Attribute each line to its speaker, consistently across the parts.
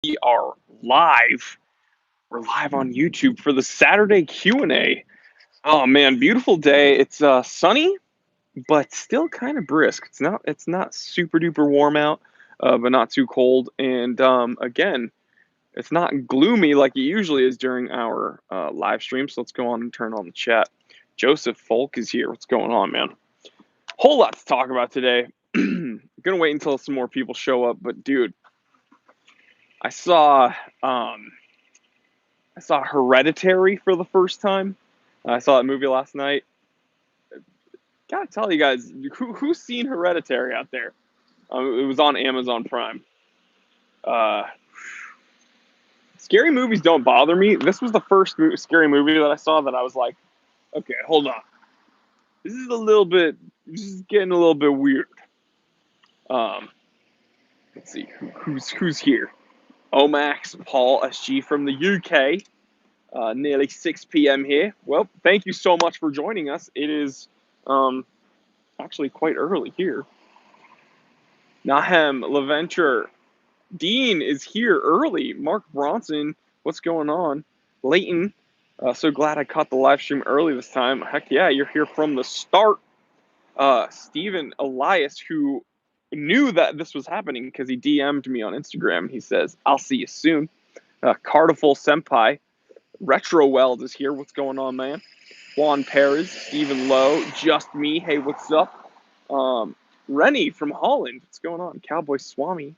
Speaker 1: We are live. We're live on YouTube for the Saturday Q&A. Oh man, beautiful day. It's sunny, but still kind of brisk. It's not super duper warm out, but not too cold. And again, it's not gloomy like it usually is during our live stream. So let's go on and turn on the chat. Joseph Folk is here. What's going on, man? Whole lot to talk about today. Gonna wait until some more people show up, but dude, I saw um, I saw Hereditary for the first time. I saw that movie last night. Gotta tell you guys, who's seen Hereditary out there? It was on Amazon Prime. Uh, Scary movies don't bother me. This was the first scary movie that I saw that I was like, okay, hold on. This is a little bit, this is getting a little bit weird. Um, let's see, who's here? Omax, Paul, SG from the UK. Nearly 6 p.m. here. Well, thank you so much for joining us. It is actually quite early here. Nahem, LaVenture, Dean is here early. Mark Bronson, what's going on? Leighton, so glad I caught the live stream early this time. Heck yeah, you're here from the start. Stephen Elias, who knew that this was happening because he DM'd me on Instagram. He says, I'll see you soon. Cardiful Senpai, Retro Weld is here. What's going on, man? Juan Perez, Stephen Lowe, Just Me. Hey, what's up? Rennie from Holland. What's going on? Cowboy Swami,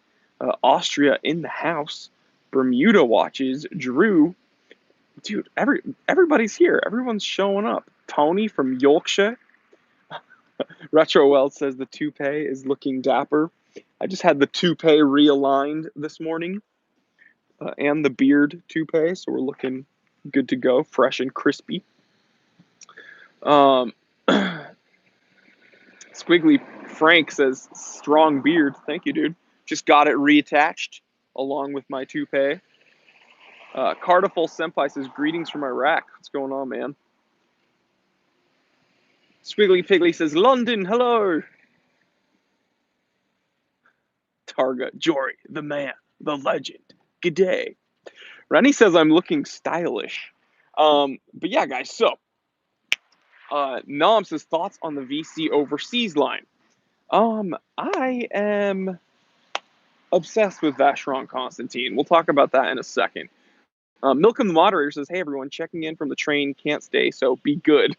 Speaker 1: Austria in the house. Bermuda watches. Drew, dude. Everybody's here. Everyone's showing up. Tony from Yorkshire. Retro Weld says the toupee is looking dapper. I just had the toupee realigned this morning, and the beard toupee, so we're looking good to go, fresh and crispy. Squiggly Frank says, strong beard. Thank you, dude. Just got it reattached along with my toupee. Cardiful Senpai says, greetings from Iraq. What's going on, man? Squiggly Piggly says, London, hello. Targa, Jory, the man, the legend. Good day. Rennie says, I'm looking stylish. But yeah, guys, so Nom says, thoughts on the VC overseas line. I am obsessed with Vacheron Constantine. We'll talk about that in a second. Milcom the moderator says, hey everyone, checking in from the train, can't stay, so be good.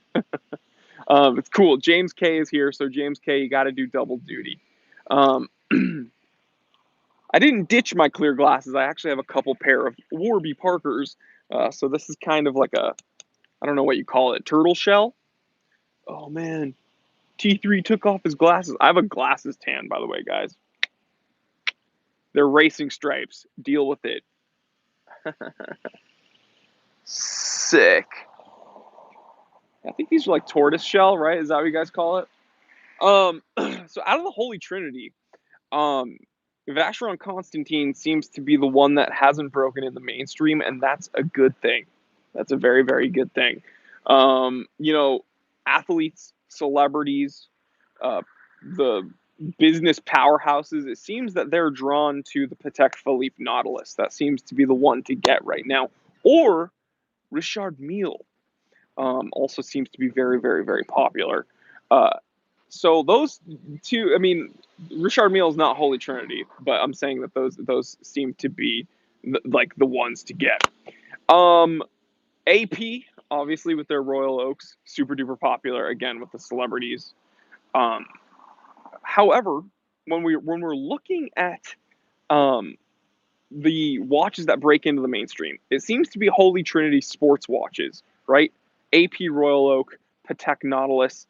Speaker 1: It's cool. James K is here, so James K, you got to do double duty. I didn't ditch my clear glasses. I actually have a couple pair of Warby Parkers, so this is kind of like a, I don't know what you call it, turtle shell. Oh man, T3 took off his glasses. I have a glasses tan, by the way, guys. They're racing stripes. Deal with it. Sick. I think these are like tortoise shell, right? Is that what you guys call it? So out of the Holy Trinity, Vacheron Constantine seems to be the one that hasn't broken in the mainstream, and that's a good thing. That's a very, very good thing. You know, athletes, celebrities, the business powerhouses, it seems that they're drawn to the Patek Philippe Nautilus. That seems to be the one to get right now. Or Richard Mille also seems to be very, very, very popular. So those two, I mean, Richard Mille is not Holy Trinity, but I'm saying that those seem to be like the ones to get. AP, obviously with their Royal Oaks, super duper popular again with the celebrities. However, when we're looking at the watches that break into the mainstream, it seems to be Holy Trinity sports watches, right? AP Royal Oak, Patek Nautilus,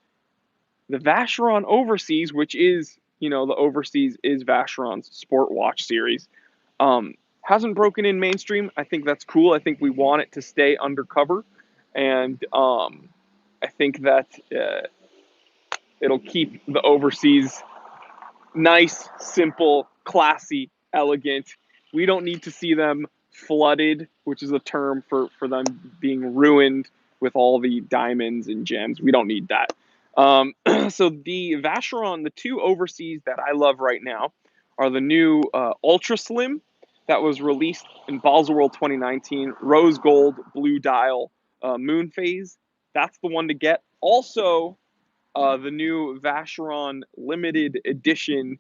Speaker 1: the Vacheron Overseas, which is, you know, the Overseas is Vacheron's sport watch series, hasn't broken in mainstream. I think that's cool. I think we want it to stay undercover, and I think that it'll keep the Overseas nice, simple, classy, elegant. We don't need to see them flooded, which is a term for them being ruined with all the diamonds and gems. We don't need that. So the Vacheron, the two Overseas that I love right now are the new Ultra Slim that was released in Baselworld 2019, rose gold, blue dial, moon phase. That's the one to get. Also, the new Vacheron limited edition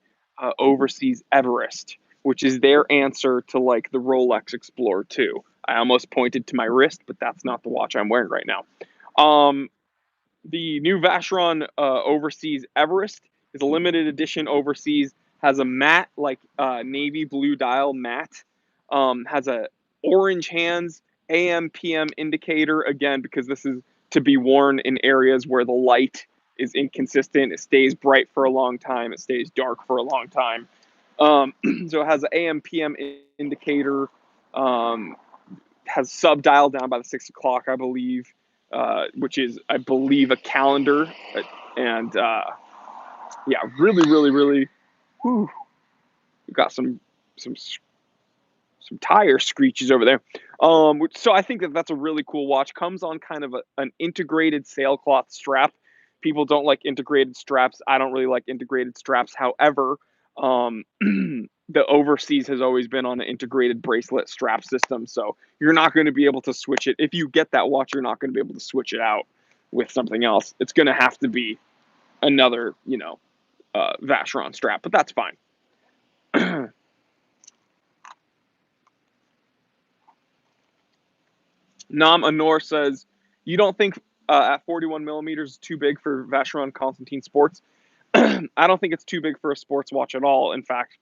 Speaker 1: Overseas Everest, which is their answer to like the Rolex Explorer 2. I almost pointed to my wrist, but that's not the watch I'm wearing right now. The new Vacheron Overseas Everest is a limited edition overseas, has a matte, like navy blue dial matte, has a orange hands, AM, PM indicator, again, because this is to be worn in areas where the light is inconsistent. It stays bright for a long time. It stays dark for a long time. So it has an AM, PM indicator, has sub dial down by the 6 o'clock, I believe, which is, I believe, a calendar. And yeah, really, really, really, whew, we've got some tire screeches over there. So I think that that's a really cool watch. Comes on kind of an integrated sailcloth strap. People don't like integrated straps. I don't really like integrated straps. However, the Overseas has always been on an integrated bracelet strap system. So you're not going to be able to switch it. If you get that watch, you're not going to be able to switch it out with something else. It's going to have to be another, Vacheron strap, but that's fine. Nam Anor says, you don't think at 41 millimeters is too big for Vacheron Constantin Sports? I don't think it's too big for a sports watch at all. In fact,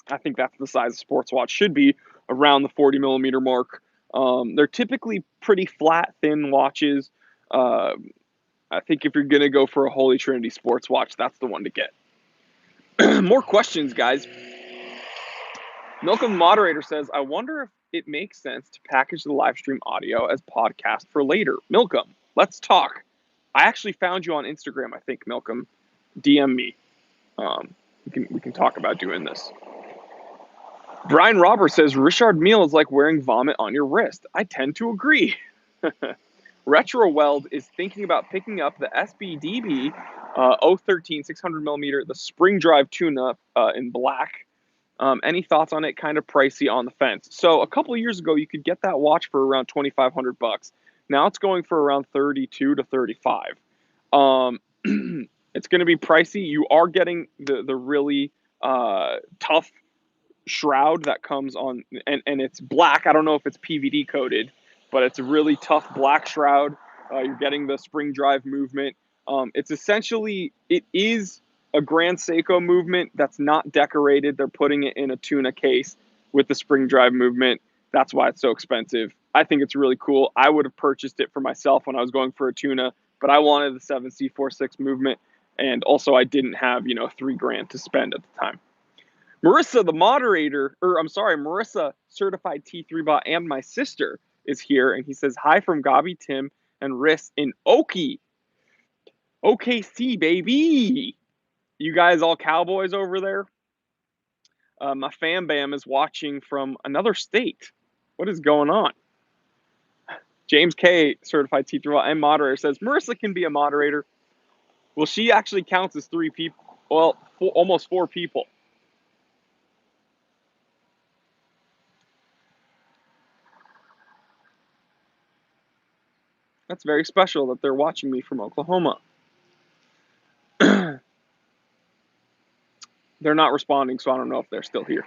Speaker 1: I think that's the size a sports watch should be, around the 40 millimeter mark. They're typically pretty flat, thin watches. I think if you're going to go for a Holy Trinity sports watch, that's the one to get. More questions, guys. Milcom Moderator says, I wonder if it makes sense to package the live stream audio as podcast for later. Milcom, let's talk. I actually found you on Instagram, I think, Milcom. DM me. We can talk about doing this. Brian Roberts says, Richard Mille is like wearing vomit on your wrist. I tend to agree. Retro Weld is thinking about picking up the SBDB 013 600 millimeter, the spring drive tune-up in black. Any thoughts on it? Kind of pricey on the fence. So a couple of years ago, you could get that watch for around $2,500. Now it's going for around 32 to 35. It's going to be pricey. You are getting the really tough shroud that comes on, and it's black. I don't know if it's PVD coated, but it's a really tough black shroud. You're getting the spring drive movement. It's essentially, it is a Grand Seiko movement that's not decorated. They're putting it in a tuna case with the spring drive movement. That's why it's so expensive. I think it's really cool. I would have purchased it for myself when I was going for a tuna, but I wanted the 7C46 movement, and also I didn't have, $3,000 to spend at the time. Marissa, the moderator, Marissa, certified T3 bot, and my sister is here, and he says, hi from Gabi, Tim, and Riss in Okie. OKC, baby. You guys all Cowboys over there? My fam bam is watching from another state. What is going on? James K, certified T3 bot and moderator, says, Marissa can be a moderator. Well, she actually counts as 3 people. Well, almost 4 people. That's very special that they're watching me from Oklahoma. They're not responding, so I don't know if they're still here.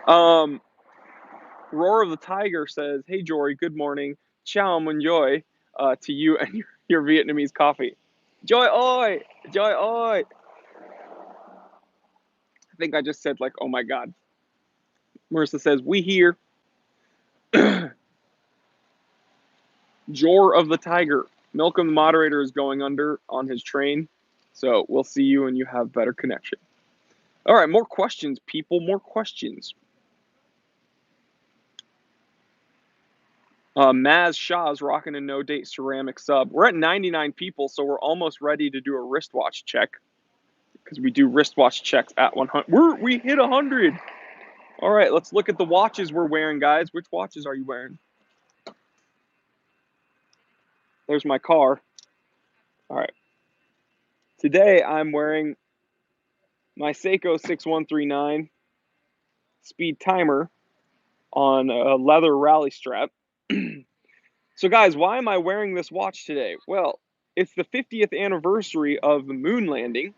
Speaker 1: Roar of the Tiger says, hey, Jory, good morning. Ciao, Munjoy, to you and your Vietnamese coffee. Joy oi! Joy oi! I think I just said, like, oh my God. Marissa says, we here. Jor of the Tiger. Milcom, the moderator, is going under on his train. So we'll see you when you have better connection. All right, more questions, people. More questions. Maz Shah is rocking a no-date ceramic sub. We're at 99 people, so we're almost ready to do a wristwatch check. Because we do wristwatch checks at 100. We hit 100. All right, let's look at the watches we're wearing, guys. Which watches are you wearing? There's my car. All right. Today, I'm wearing my Seiko 6139 speed timer on a leather rally strap. So, guys, why am I wearing this watch today? Well, it's the 50th anniversary of the moon landing.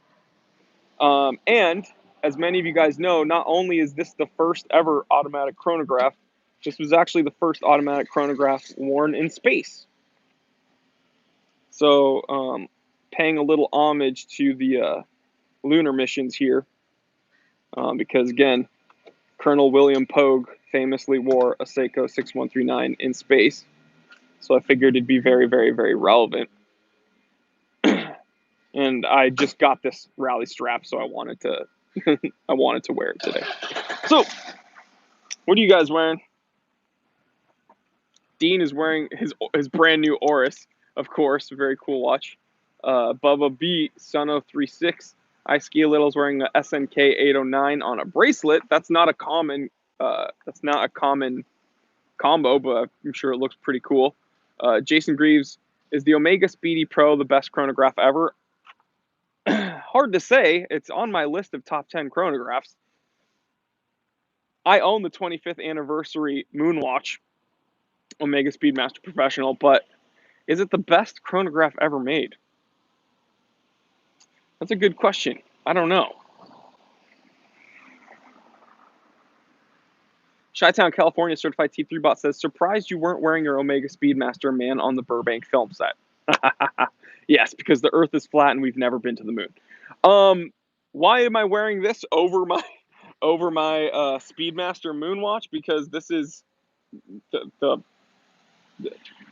Speaker 1: And as many of you guys know, not only is this the first ever automatic chronograph, this was actually the first automatic chronograph worn in space. So, paying a little homage to the lunar missions here, because again, Colonel William Pogue famously wore a Seiko 6139 in space. So I figured it'd be very, very, very relevant. And I just got this rally strap, so I wanted to I wanted to wear it today. So, what are you guys wearing? Dean is wearing his brand new Oris, of course, a very cool watch. Bubba B Suno 36. I Ski a Little is wearing a SNK 809 on a bracelet. That's not a common combo, but I'm sure it looks pretty cool. Jason Greaves, is the Omega Speedy Pro the best chronograph ever? Hard to say. It's on my list of top 10 chronographs. I own the 25th anniversary Moonwatch, Omega Speedmaster Professional, but is it the best chronograph ever made? That's a good question. I don't know. Chi-Town, California certified T3 bot says, surprised you weren't wearing your Omega Speedmaster man on the Burbank film set. Yes, because the Earth is flat and we've never been to the moon. Why am I wearing this over my Speedmaster Moonwatch? Because this is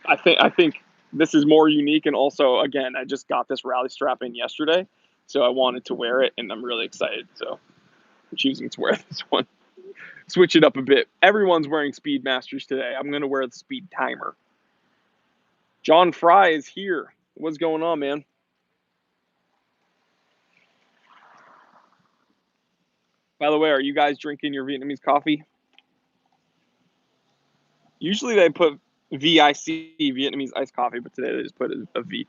Speaker 1: I think this is more unique, and also, again, I just got this rally strap in yesterday, so I wanted to wear it, and I'm really excited. So I'm choosing to wear this one. Switch it up a bit. Everyone's wearing Speedmasters today. I'm gonna wear the Speed Timer. John Fry is here. What's going on, man? By the way, are you guys drinking your Vietnamese coffee? Usually they put VIC, Vietnamese iced coffee, but today they just put a V.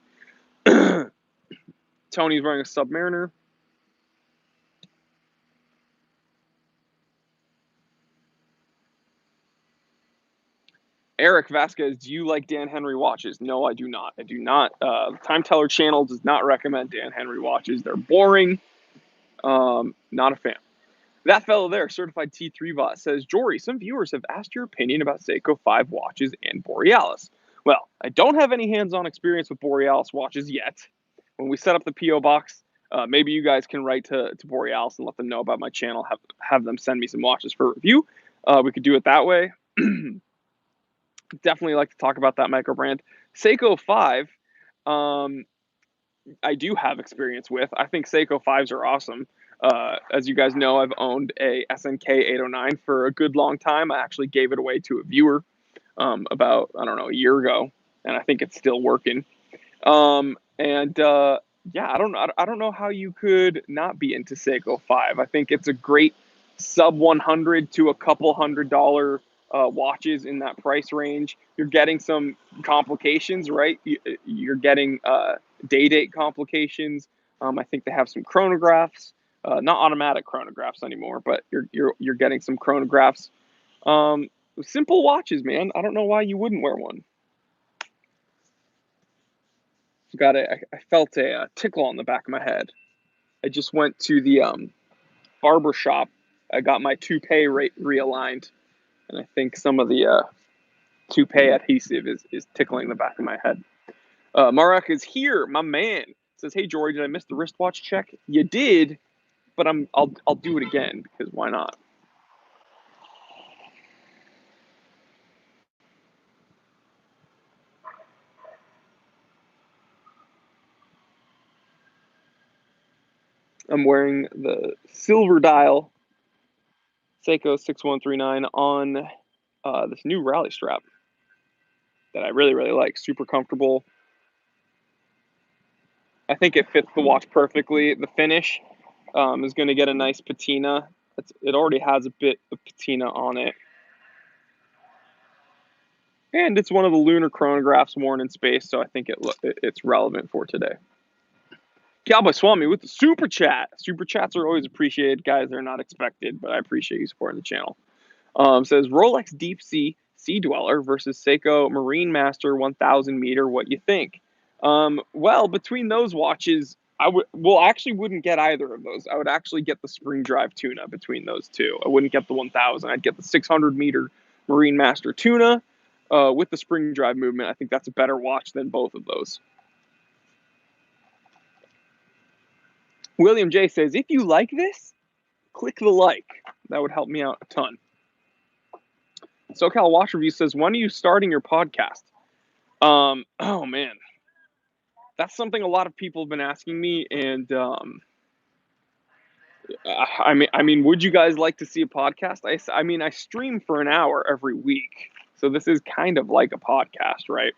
Speaker 1: Tony's wearing a Submariner. Eric Vasquez, do you like Dan Henry watches? No, I do not. I do not. Time Teller channel does not recommend Dan Henry watches. They're boring. Not a fan. That fellow there, certified T3 bot, says, Jory, some viewers have asked your opinion about Seiko 5 watches and Borealis. Well, I don't have any hands-on experience with Borealis watches yet. When we set up the P.O. box, maybe you guys can write to Borealis and let them know about my channel, have them send me some watches for review. We could do it that way. Definitely like to talk about that micro brand. Seiko 5, I do have experience with. I think Seiko 5s are awesome. As you guys know, I've owned a SNK 809 for a good long time. I actually gave it away to a viewer about, I don't know, a year ago, and I think it's still working. Yeah, I don't know how you could not be into Seiko 5. I think it's a great sub 100 to a couple $100 watches in that price range. You're getting some complications, right? You're getting date complications. I think they have some chronographs, not automatic chronographs anymore, but you're getting some chronographs. Simple watches, man. I don't know why you wouldn't wear one. I felt a tickle on the back of my head. I just went to the barber shop. I got my toupee realigned, and I think some of the toupee adhesive is tickling the back of my head. Marek is here, my man. Says, hey Jory, did I miss the wristwatch check? You did, but I'll do it again because why not? I'm wearing the silver dial Seiko 6139 on this new rally strap that I really, really like. Super comfortable. I think it fits the watch perfectly. The finish is going to get a nice patina. It already has a bit of patina on it. And it's one of the lunar chronographs worn in space, so I think it's relevant for today. Cowboy Swami with the super chat. Super chats are always appreciated, guys. They're not expected, but I appreciate you supporting the channel. Says Rolex Deep Sea Dweller versus Seiko Marine Master 1000 meter. What you think? Well, between those watches, actually wouldn't get either of those. I would actually get the Spring Drive Tuna between those two. I wouldn't get the 1000. I'd get the 600 meter Marine Master Tuna with the Spring Drive movement. I think that's a better watch than both of those. William J says, if you like this, click the like. That would help me out a ton. SoCal Watch Review says, when are you starting your podcast? Oh man, that's something a lot of people have been asking me, and I mean, would you guys like to see a podcast? I mean, I stream for an hour every week, so this is kind of like a podcast, right?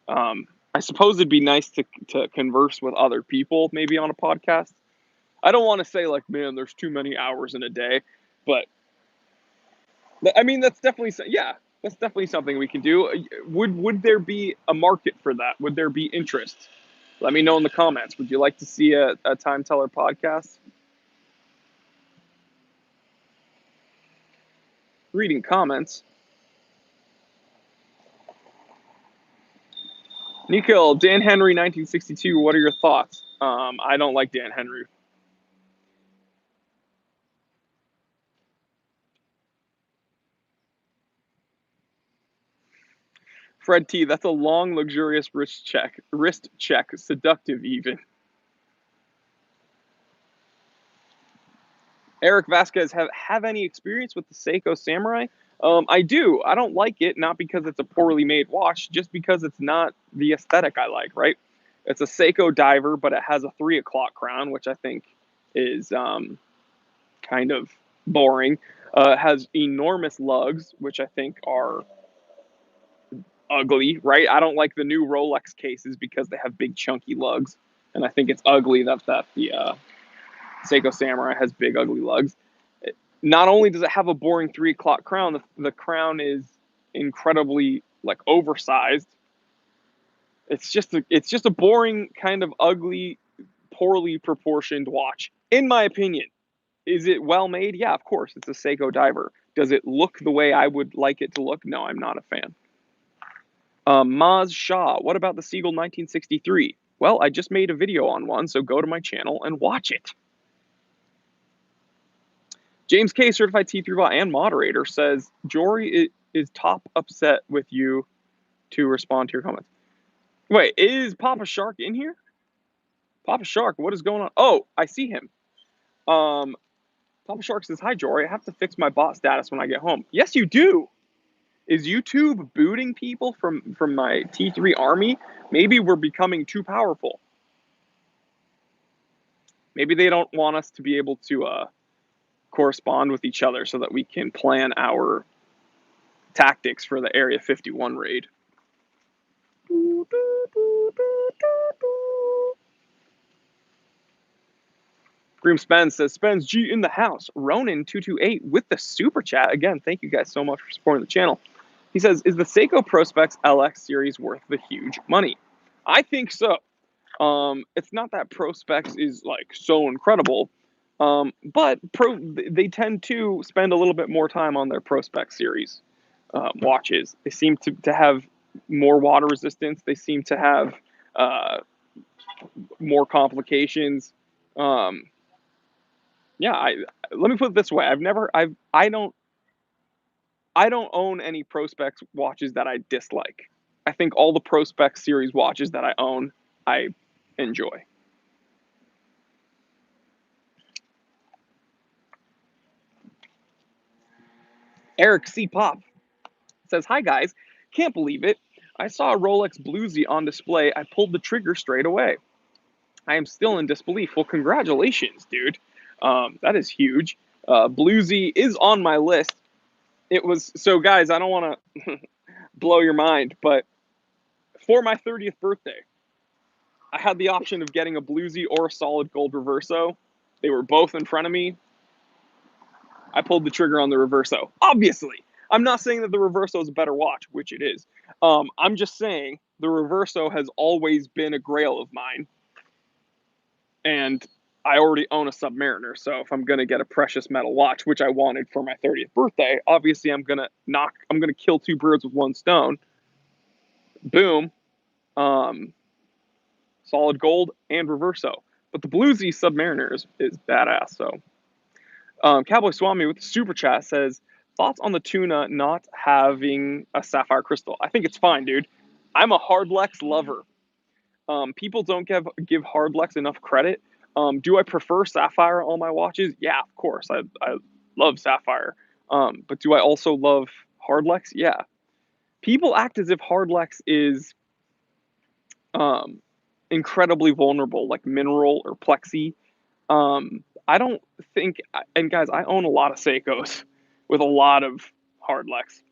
Speaker 1: I suppose it'd be nice to converse with other people, maybe on a podcast. I don't want to say like, man, there's too many hours in a day, but I mean, that's definitely something we can do. Would there be a market for that? Would there be interest? Let me know in the comments. Would you like to see a Time Teller podcast? Reading comments. Nikhil, Dan Henry, 1962. What are your thoughts? I don't like Dan Henry. Fred T, that's a long, luxurious wrist check, seductive even. Eric Vasquez, have any experience with the Seiko Samurai? I do. I don't like it, not because it's a poorly made watch, just because it's not the aesthetic I like, right? It's a Seiko diver, but it has a 3 o'clock crown, which I think is kind of boring. It has enormous lugs, which I think are ugly, right? I don't like the new Rolex cases because they have big chunky lugs, and I think it's ugly that the Seiko Samurai has big ugly lugs. Not only does it have a boring 3 o'clock crown, the crown is incredibly like oversized. It's just a boring kind of ugly, poorly proportioned watch, in my opinion. Is it well made? Yeah, of course. It's a Seiko diver. Does it look the way I would like it to look? No, I'm not a fan. Maz Shah, what about the Seagull 1963? Well, I just made a video on one, so go to my channel and watch it. James K, certified T3 bot and moderator, says Jory is top upset with you to respond to your comments. Wait, is Papa Shark in here? Papa Shark, what is going on? Oh, I see him. Papa Shark says, hi, Jory. I have to fix my bot status when I get home. Yes, you do. Is YouTube booting people from my T3 army? Maybe we're becoming too powerful. Maybe they don't want us to be able to correspond with each other so that we can plan our tactics for the Area 51 raid. Grim Spence says, Spence G in the house. Ronin228 with the super chat. Again, thank you guys so much for supporting the channel. He says, is the Seiko Prospex LX series worth the huge money? I think so. It's not that Prospex is like so incredible, but they tend to spend a little bit more time on their Prospex series watches. They seem to have more water resistance. They seem to have more complications. Yeah, let me put it this way. I don't own any Prospex watches that I dislike. I think all the Prospex series watches that I own, I enjoy. Eric C. Pop says, hi guys, can't believe it. I saw a Rolex Bluesy on display. I pulled the trigger straight away. I am still in disbelief. Well, congratulations, dude. That is huge. Bluesy is on my list. It was, so guys, I don't want to blow your mind, but for my 30th birthday, I had the option of getting a Bluesy or a solid gold Reverso. They were both in front of me. I pulled the trigger on the Reverso. Obviously, I'm not saying that the Reverso is a better watch, which it is. I'm just saying the Reverso has always been a grail of mine. And I already own a Submariner, so if I'm gonna get a precious metal watch, which I wanted for my 30th birthday, obviously I'm gonna kill two birds with one stone. Boom, um, solid gold and reverso. But the Bluesy Submariner is badass. So, Cowboy Swami with the super chat says, thoughts on the tuna not having a sapphire crystal? I think it's fine, dude. I'm a Hardlex lover. People don't give Hardlex enough credit. Do I prefer sapphire on my watches? Yeah, of course. I love sapphire. But do I also love Hardlex? Yeah. People act as if Hardlex is um, incredibly vulnerable, like mineral or plexi. I don't think, and guys, I own a lot of Seikos with a lot of Hardlex.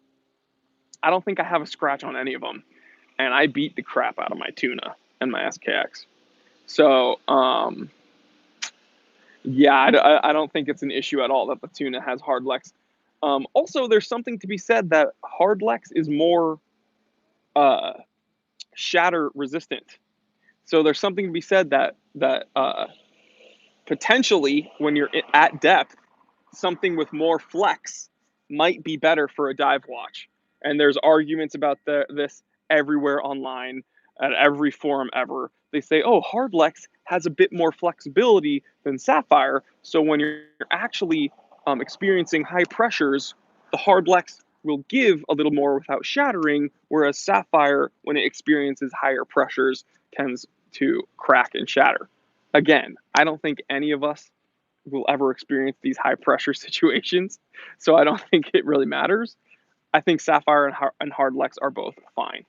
Speaker 1: I don't think I have a scratch on any of them, and I beat the crap out of my tuna and my SKX. So, yeah, I don't think it's an issue at all that the tuna has Hardlex. Also, there's something to be said that Hardlex is more uh, shatter resistant. So there's something to be said that potentially when you're at depth, something with more flex might be better for a dive watch. And there's arguments about this everywhere online, at every forum ever. They say, oh, Hardlex has a bit more flexibility than Sapphire. So when you're actually experiencing high pressures, the Hardlex will give a little more without shattering, whereas Sapphire, when it experiences higher pressures, tends to crack and shatter. Again, I don't think any of us will ever experience these high pressure situations. So I don't think it really matters. I think Sapphire and Hardlex are both fine.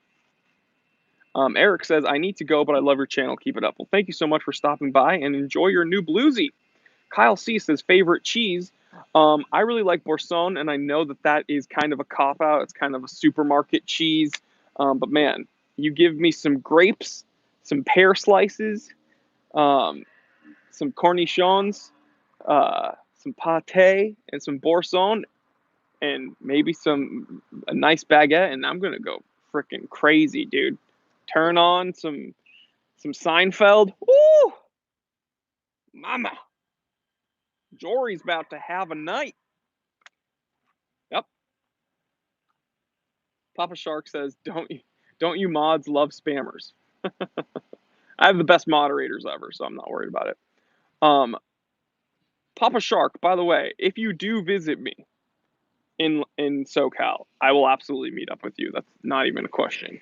Speaker 1: Eric says, I need to go, but I love your channel. Keep it up. Well, thank you so much for stopping by and enjoy your new bluesy. Kyle C says, favorite cheese. I really like Boursin, and I know that is kind of a cop out. It's kind of a supermarket cheese. But man, you give me some grapes, some pear slices, um, some cornichons, some pate, and some Boursin, and maybe a nice baguette, and I'm gonna go freaking crazy, dude. Turn on some Seinfeld. Woo, mama, Jory's about to have a night. Yep. Papa Shark says, don't you mods love spammers? I have the best moderators ever, so I'm not worried about it. Papa Shark, by the way, if you do visit me in SoCal, I will absolutely meet up with you. That's not even a question.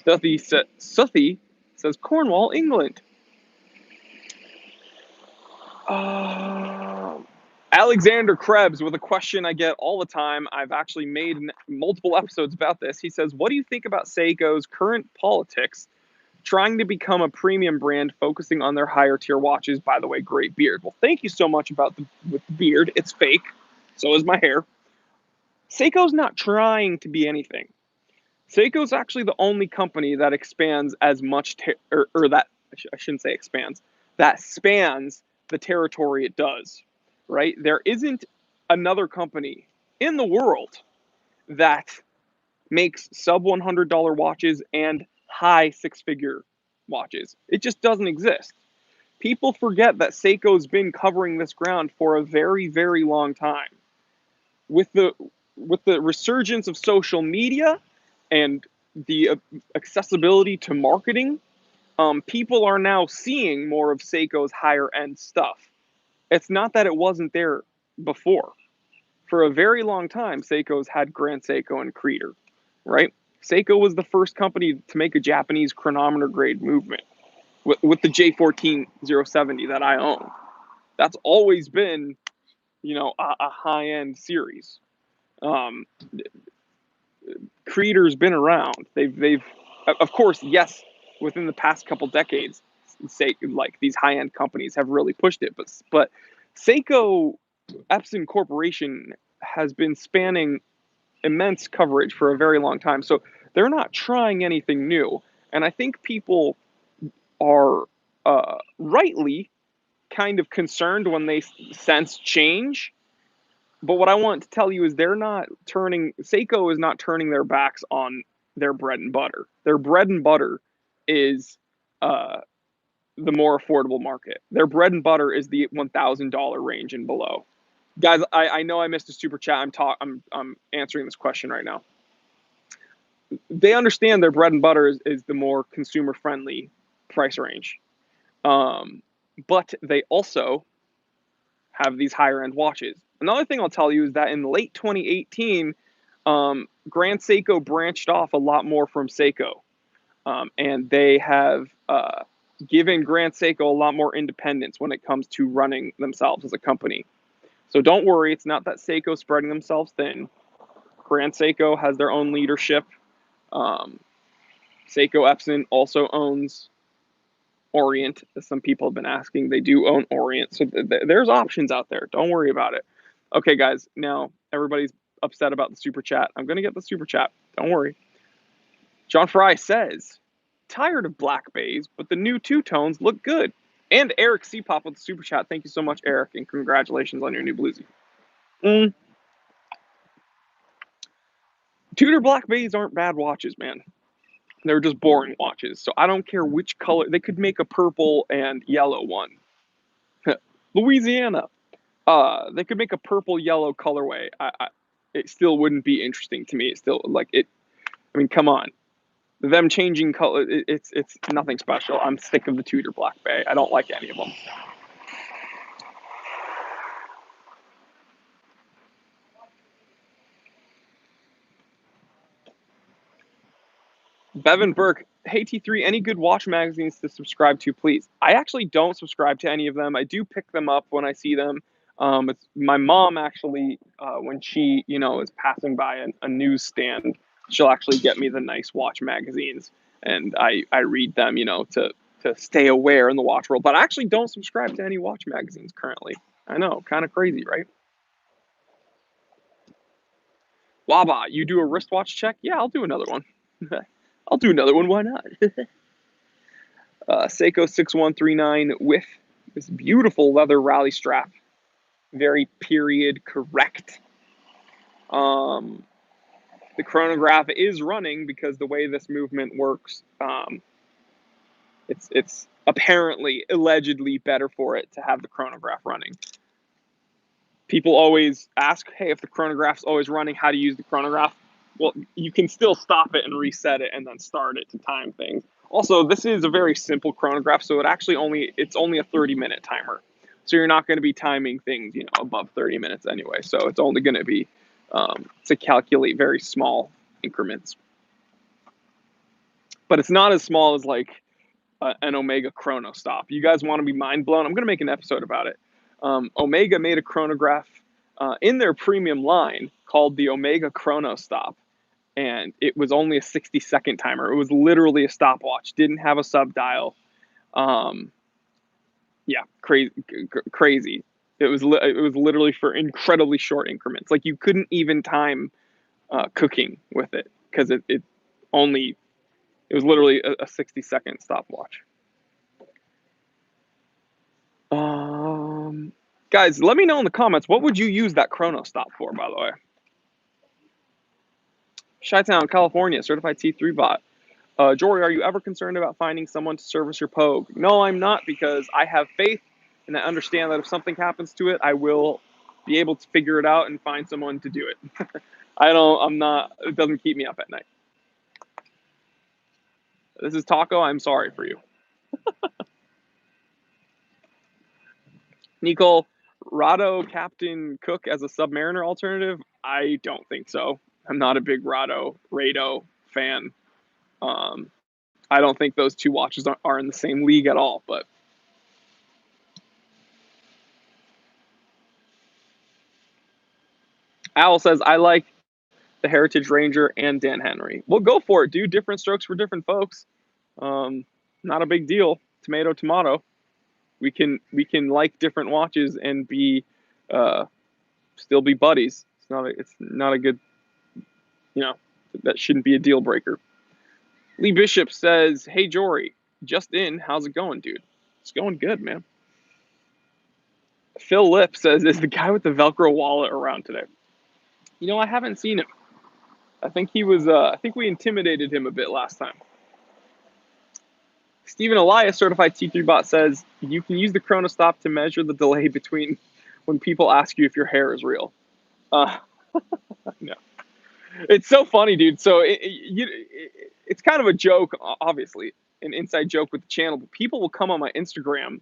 Speaker 1: Suthi says Cornwall, England. Alexander Krebs with a question I get all the time. I've actually made multiple episodes about this. He says, what do you think about Seiko's current politics trying to become a premium brand focusing on their higher tier watches? By the way, great beard. Well, thank you so much with the beard. It's fake. So is my hair. Seiko's not trying to be anything. Seiko's actually the only company that expands as much, or that, I shouldn't say expands, that spans the territory it does, right? There isn't another company in the world that makes sub $100 watches and high six-figure watches. It just doesn't exist. People forget that Seiko's been covering this ground for a very, very long time. With the resurgence of social media and the accessibility to marketing, people are now seeing more of Seiko's higher end stuff. It's not that it wasn't there before. For a very long time, Seiko's had Grand Seiko and Creator, right? Seiko was the first company to make a Japanese chronometer grade movement with the J14070 that I own. That's always been, a high end series. Creator's been around. They've, of course, yes, within the past couple decades, say like these high end companies have really pushed it, but Seiko Epson Corporation has been spanning immense coverage for a very long time, so they're not trying anything new, and I think people are rightly kind of concerned when they sense change. But what I want to tell you is Seiko is not turning their backs on their bread and butter. Their bread and butter is the more affordable market. Their bread and butter is the $1,000 range and below. Guys, I know I missed a super chat. I'm answering this question right now. They understand their bread and butter is the more consumer friendly price range, but they also have these higher end watches. Another thing I'll tell you is that in late 2018, Grand Seiko branched off a lot more from Seiko, and they have given Grand Seiko a lot more independence when it comes to running themselves as a company. So don't worry, it's not that Seiko's spreading themselves thin. Grand Seiko has their own leadership. Seiko Epson also owns Orient, as some people have been asking. They do own Orient, so there's options out there. Don't worry about it. Okay, guys, now everybody's upset about the super chat. I'm going to get the super chat. Don't worry. John Fry says, tired of black bays, but the new two-tones look good. And Eric C. Pop with the super chat. Thank you so much, Eric, and congratulations on your new bluesy. Tudor black bays aren't bad watches, man. They're just boring watches. So I don't care which color. They could make a purple and yellow one. Louisiana. They could make a purple yellow colorway. It still wouldn't be interesting to me. It's still like it. I mean, come on. Them changing color. It's nothing special. I'm sick of the Tudor black bay. I don't like any of them. Bevan Burke, hey T3, any good watch magazines to subscribe to, please? I actually don't subscribe to any of them. I do pick them up when I see them. It's my mom actually, when she, is passing by a newsstand, she'll actually get me the nice watch magazines, and I read them, to stay aware in the watch world. But I actually don't subscribe to any watch magazines currently. I know, kind of crazy, right? Waba, you do a wristwatch check? Yeah, I'll do another one. I'll do another one. Why not? Seiko 6139 with this beautiful leather rally strap. Very period correct. The chronograph is running because the way this movement works, it's apparently, allegedly better for it to have the chronograph running. People always ask, hey, if the chronograph's always running, how to use the chronograph? Well, you can still stop it and reset it and then start it to time things. Also, this is a very simple chronograph, so it's only a 30-minute timer. So you're not going to be timing things, above 30 minutes anyway. So it's only going to be to calculate very small increments. But it's not as small as like an Omega chrono stop. You guys want to be mind blown? I'm going to make an episode about it. Omega made a chronograph in their premium line called the Omega Chrono Stop, and it was only a 60-second timer. It was literally a stopwatch. Didn't have a sub dial. Yeah, crazy. It was literally for incredibly short increments. Like you couldn't even time cooking with it because it was literally a 60-second stopwatch. Guys, let me know in the comments, what would you use that chrono stop for, by the way? Chi-Town, California, certified T3 bot. Jory, are you ever concerned about finding someone to service your Pogue? No, I'm not, because I have faith and I understand that if something happens to it, I will be able to figure it out and find someone to do it. It doesn't keep me up at night. This is Taco, I'm sorry for you. Nicole, Rado Captain Cook as a Submariner alternative? I don't think so. I'm not a big Rado fan. I don't think those two watches are in the same league at all, but Al says, I like the Heritage Ranger and Dan Henry. Well, go for it, dude. Different strokes for different folks. Not a big deal. Tomato, tomato. We can like different watches and be still be buddies. It's not a good, that shouldn't be a deal breaker. Lee Bishop says, hey Jory, just in, how's it going, dude? It's going good, man. Phil Lip says, is the guy with the Velcro wallet around today? I haven't seen him. I think he was I think we intimidated him a bit last time. Stephen Elias, certified T3 bot, says you can use the Chronostop to measure the delay between when people ask you if your hair is real. No. It's so funny, dude. So it's kind of a joke, obviously, an inside joke with the channel. But people will come on my Instagram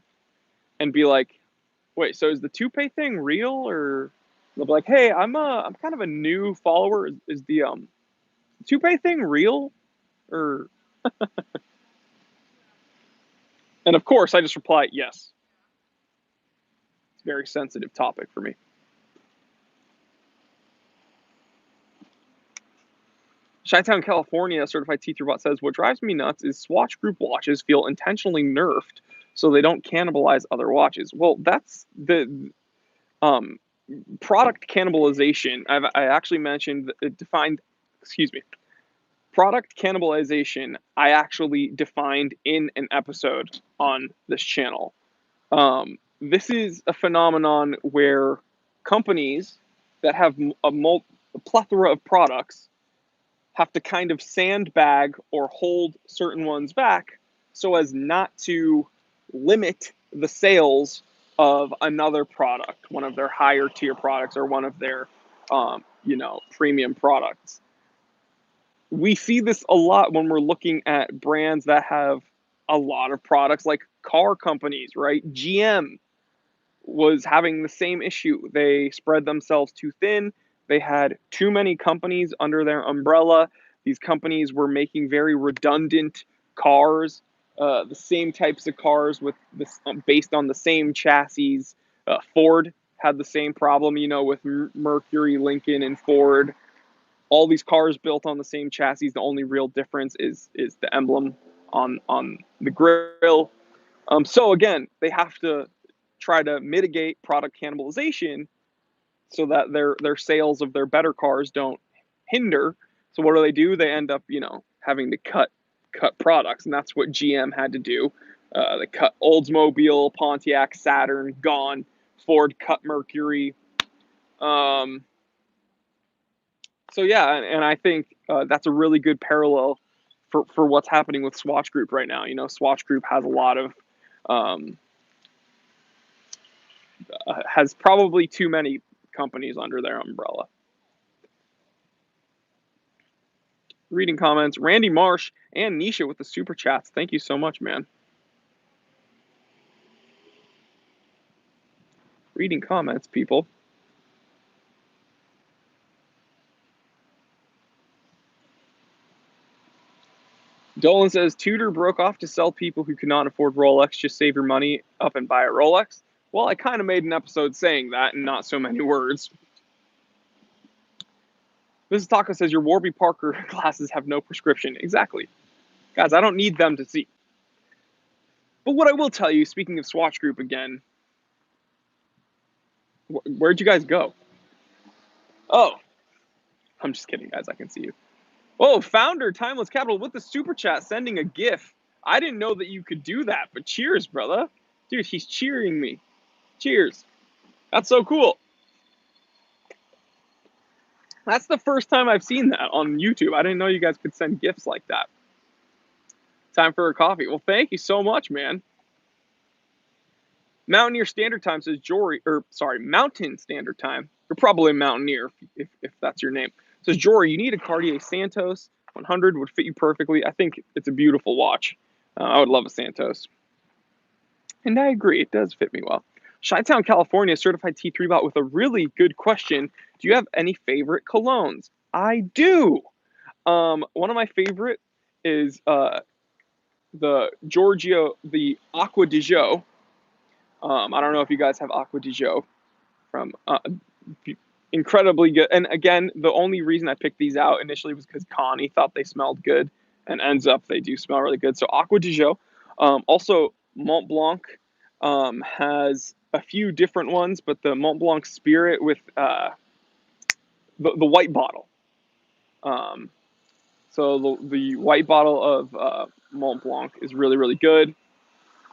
Speaker 1: and be like, "Wait, so is the toupee thing real?" Or they'll be like, "Hey, I'm kind of a new follower. Is the toupee thing real?" Or and of course, I just reply, "Yes." It's a very sensitive topic for me. Chi-Town, California, certified T3 bot says, what drives me nuts is Swatch Group watches feel intentionally nerfed so they don't cannibalize other watches. Well, that's the um, product cannibalization. I actually mentioned defined, excuse me, product cannibalization. I actually defined in an episode on this channel. This is a phenomenon where companies that have a plethora of products have to kind of sandbag or hold certain ones back so as not to limit the sales of another product, one of their higher tier products or one of their, premium products. We see this a lot when we're looking at brands that have a lot of products, like car companies, right? GM was having the same issue. They spread themselves too thin. They had too many companies under their umbrella. These companies were making very redundant cars, the same types of cars with this based on the same chassis. Ford had the same problem, with Mercury, Lincoln, and Ford. All these cars built on the same chassis. The only real difference is the emblem on the grill. So again, they have to try to mitigate product cannibalization so that their sales of their better cars don't hinder. So what do? They end up, having to cut products, and that's what GM had to do. They cut Oldsmobile, Pontiac, Saturn, gone. Ford cut Mercury. So yeah, and I think that's a really good parallel for what's happening with Swatch Group right now. Swatch Group has a lot of has probably too many companies under their umbrella. Reading comments, Randy Marsh and Nisha with the super chats. Thank you so much, man. Reading comments, people. Dolan says Tudor broke off to sell people who could not afford Rolex. Just save your money up and buy a Rolex. Well, I kind of made an episode saying that in not so many words. Mrs. Taco says your Warby Parker glasses have no prescription. Exactly. Guys, I don't need them to see. But what I will tell you, speaking of Swatch Group again, where'd you guys go? Oh, I'm just kidding, guys. I can see you. Oh, founder Timeless Capital with the super chat, sending a GIF. I didn't know that you could do that, but cheers, brother. Dude, he's cheering me. Cheers. That's so cool. That's the first time I've seen that on YouTube. I didn't know you guys could send GIFs like that. Time for a coffee. Well, thank you so much, man. Mountaineer Standard Time says Mountain Standard Time. You're probably a mountaineer if that's your name. Says Jory, you need a Cartier Santos 100 would fit you perfectly. I think it's a beautiful watch. I would love a Santos. And I agree, it does fit me well. Chi-Town, California, certified T3 bot with a really good question. Do you have any favorite colognes? I do. One of my favorite is the Giorgio, the Acqua di Gio. I don't know if you guys have Acqua di Gio from incredibly good. And again, the only reason I picked these out initially was because Connie thought they smelled good, and ends up they do smell really good. So Acqua di Gio. Also, Mont Blanc has a few different ones, but the Mont Blanc Spirit with the white bottle. So the white bottle of Mont Blanc is really, really good.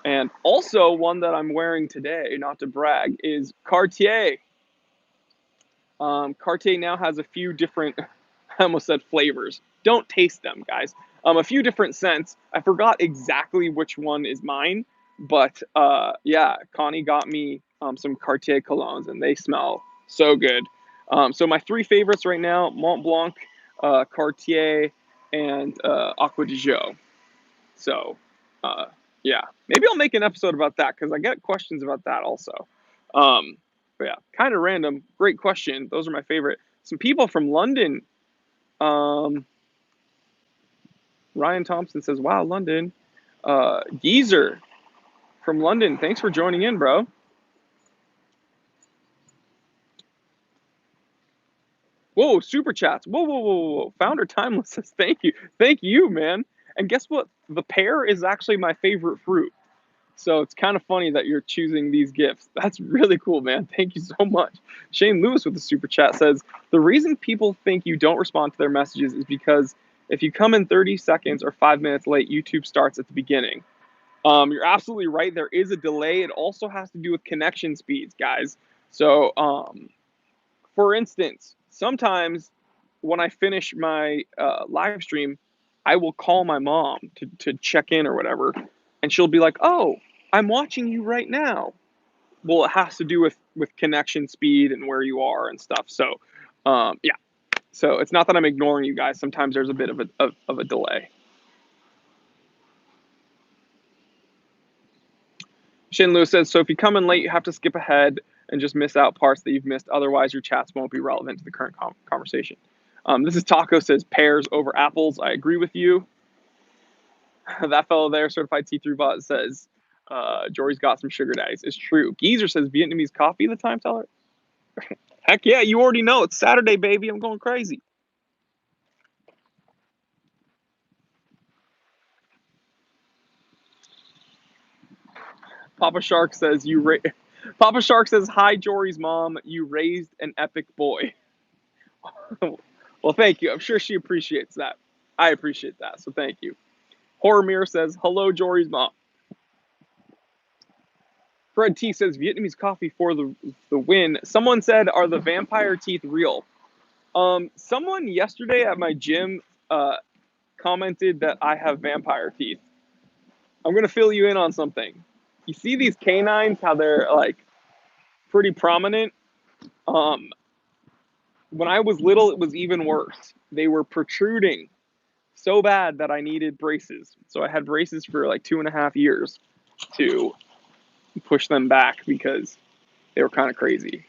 Speaker 1: And also one that I'm wearing today, not to brag, is Cartier. Cartier now has a few different, I almost said flavors. Don't taste them, guys. A few different scents. I forgot exactly which one is mine, but yeah, Connie got me some Cartier colognes, and they smell so good. So my three favorites right now: Mont Blanc, Cartier, and Aqua di Gio. So uh, yeah, maybe I'll make an episode about that because I get questions about that also. Um, but yeah, kind of random. Great question. Those are my favorite. Some people from London. Um, Ryan Thompson says, "Wow, London." Geezer from London. Thanks for joining in, bro. Whoa, super chats. Whoa, whoa, whoa, whoa. Founder Timeless says, "Thank you, thank you, man." And guess what? The pear is actually my favorite fruit. So it's kind of funny that you're choosing these gifts. That's really cool, man. Thank you so much. Shane Lewis with the super chat says, "The reason people think you don't respond to their messages is because if you come in 30 seconds or 5 minutes late, YouTube starts at the beginning." You're absolutely right. There is a delay. It also has to do with connection speeds, guys. So, for instance, sometimes when I finish my live stream, I will call my mom to check in or whatever, and she'll be like, "Oh, I'm watching you right now." Well, it has to do with connection speed and where you are and stuff. So, yeah. So it's not that I'm ignoring you guys. Sometimes there's a bit of a delay. Shin Lewis says, "So if you come in late, you have to skip ahead and just miss out parts that you've missed. Otherwise, your chats won't be relevant to the current conversation." This is Taco says, "Pears over apples." I agree with you. That fellow there, certified T3 bot, says, "Jory's got some sugar daddies." It's true. Geezer says, "Vietnamese coffee, the time teller." Heck yeah, you already know. It's Saturday, baby. I'm going crazy. Papa Shark says, Papa Shark says, "Hi, Jory's mom. You raised an epic boy." Well, thank you. I'm sure she appreciates that. I appreciate that. So thank you. Horror Mirror says, "Hello, Jory's mom." Fred T says, "Vietnamese coffee for the win." Someone said, "Are the vampire teeth real?" Someone yesterday at my gym commented that I have vampire teeth. I'm gonna fill you in on something. You see these canines, how they're like pretty prominent? Um, when I was little, it was even worse. They were protruding so bad that I needed braces. So I had braces for like 2.5 years to push them back because they were kind of crazy.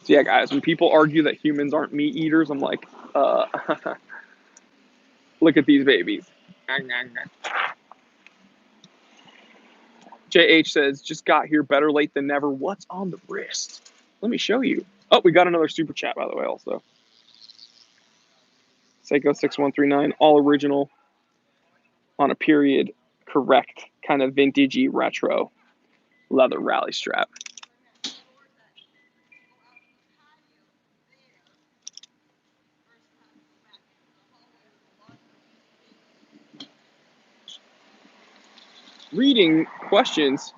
Speaker 1: So yeah, guys, when people argue that humans aren't meat eaters, I'm like, uh, look at these babies. JH says, "Just got here, better late than never." What's on the wrist? Let me show you. Oh, we got another super chat, by the way, also. Seiko6139, all original on a period correct kind of vintagey retro leather rally strap. Reading questions.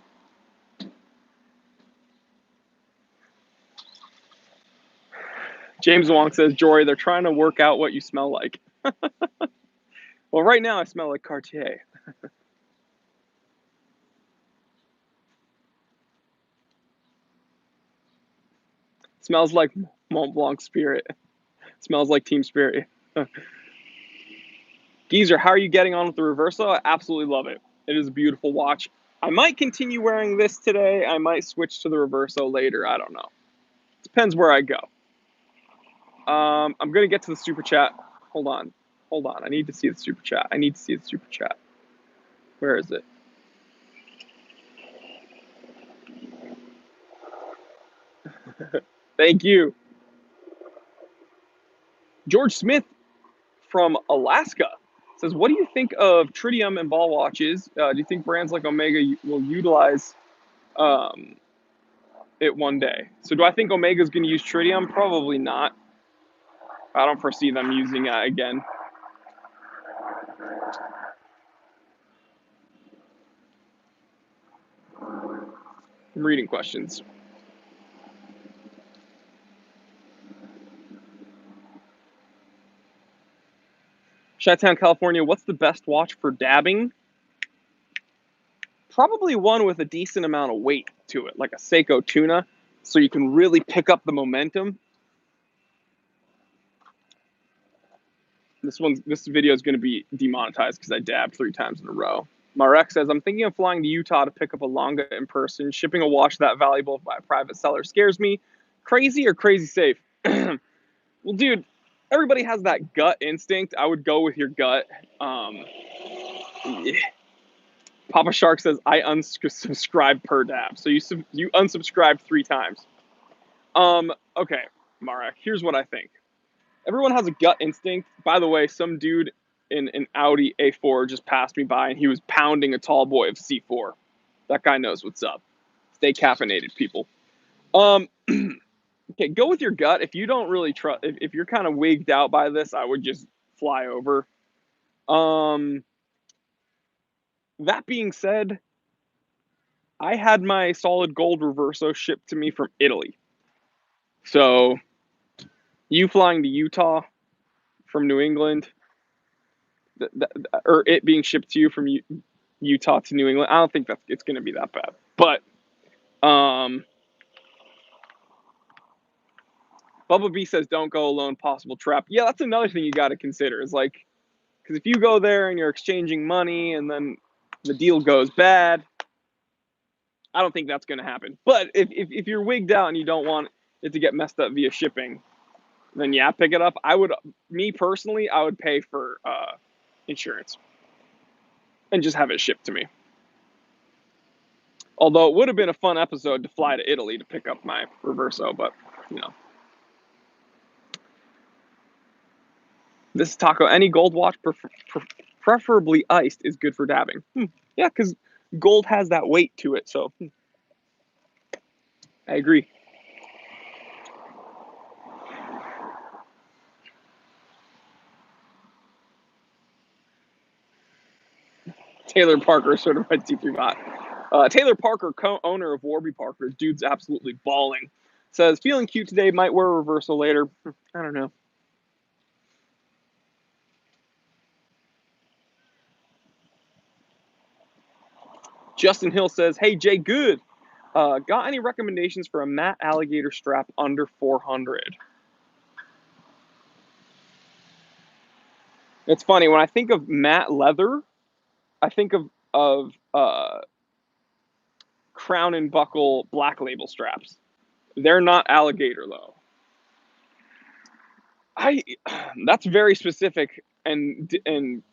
Speaker 1: James Wong says, "Jory, they're trying to work out what you smell like." Well, right now I smell like Cartier. Smells like Mont Blanc Spirit. Smells like Team Spirit. Geezer, how are you getting on with the Reverso? I absolutely love it. It is a beautiful watch. I might continue wearing this today. I might switch to the Reverso later. I don't know. Depends where I go. I'm going to get to the super chat. Hold on. Hold on. I need to see the super chat. I need to see the super chat. Where is it? Thank you. George Smith from Alaska says, "What do you think of tritium and ball watches? Do you think brands like Omega will utilize um, it one day?" So do I think Omega's going to use tritium? Probably not. I don't foresee them using it again. I'm reading questions. Chi-Town, California, what's the best watch for dabbing? Probably one with a decent amount of weight to it, like a Seiko Tuna, so you can really pick up the momentum. This video is going to be demonetized because I dabbed 3 times in a row. Marek says, I'm thinking of flying to Utah to pick up a Longa in person. Shipping a watch that valuable by a private seller scares me. Crazy or crazy safe? Well, dude, everybody has that gut instinct. I would go with your gut. Yeah. Papa Shark says, I unsubscribed per dab. So you unsubscribed 3 times. Okay, Marek, here's what I think. Everyone has a gut instinct. By the way, some dude in an Audi A4 just passed me by, and he was pounding a tall boy of C4. That guy knows what's up. Stay caffeinated, people. Okay, go with your gut. If you don't really trust, if you're kind of wigged out by this, I would just fly over. That being said, I had my solid gold Reverso shipped to me from Italy. So you flying to Utah from New England, or it being shipped to you from Utah to New England, I don't think it's going to be that bad. But Bubba B says, don't go alone, possible trap. Yeah, that's another thing you got to consider. Is like, because if you go there and you're exchanging money and then the deal goes bad, I don't think that's going to happen. But if you're wigged out and you don't want it to get messed up via shipping, then yeah, pick it up. Me personally, I would pay for insurance and just have it shipped to me. Although it would have been a fun episode to fly to Italy to pick up my Reverso, but you know. This taco, any gold watch, preferably iced, is good for dabbing. Yeah, because gold has that weight to it, so I agree. Taylor Parker, certified C3 bot. Taylor Parker, co-owner of Warby Parker, dude's absolutely balling. Says, feeling cute today, might wear a Reverso later. I don't know. Justin Hill says, hey, Jay, good. Got any recommendations for a matte alligator strap under 400? It's funny, when I think of matte leather, I think of Crown and Buckle Black Label straps. They're not alligator though. That's very specific and is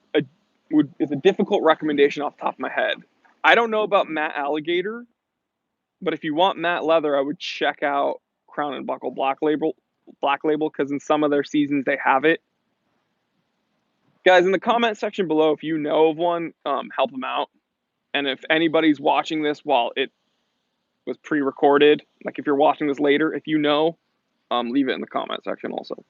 Speaker 1: a difficult recommendation off the top of my head. I don't know about matte alligator, but if you want matte leather, I would check out Crown and Buckle Black Label because in some of their seasons they have it. Guys, in the comment section below, if you know of one, help them out. And if anybody's watching this while it was pre-recorded, like if you're watching this later, if you know, leave it in the comment section also.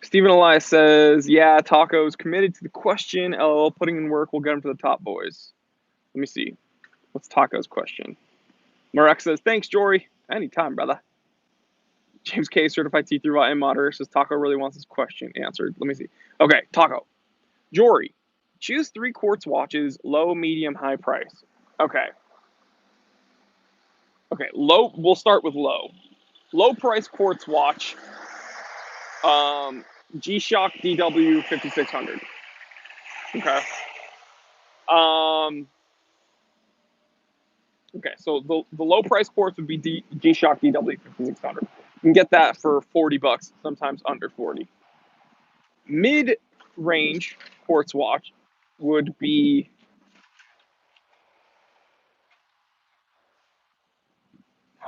Speaker 1: Stephen Elias says, yeah, Taco's committed to the question. LOL, putting in work will get him to the top, boys. Let me see. What's Taco's question? Marek says, thanks, Jory. Anytime, brother. James K, certified T3 bot and moderator, says Taco really wants his question answered. Let me see. Okay, Taco. Jory, choose 3 quartz watches, low, medium, high price. Okay. Okay, low. We'll start with low. Low price quartz watch. G-Shock DW 5600. Okay. Okay, so the low price quartz would be G-Shock DW 5600. You can get that for $40, sometimes under 40. Mid range quartz watch would be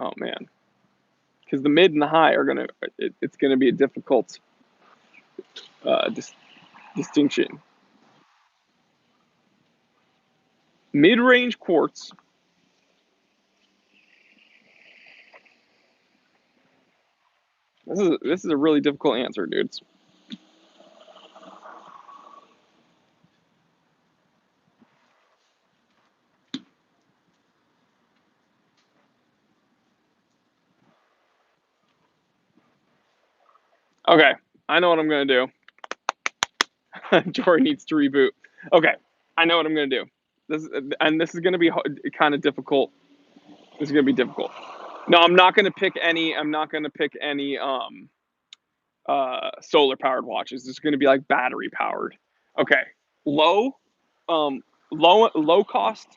Speaker 1: oh man, because the mid and the high are it's gonna be a difficult distinction. Mid range quartz. This is a really difficult answer, dudes. Okay, I know what I'm gonna do. Jory needs to reboot. Okay, I know what I'm gonna do. This is gonna be kind of difficult. This is gonna be difficult. No, I'm not gonna pick any. I'm not gonna pick any solar powered watches. It's gonna be like battery powered. Okay, low, low cost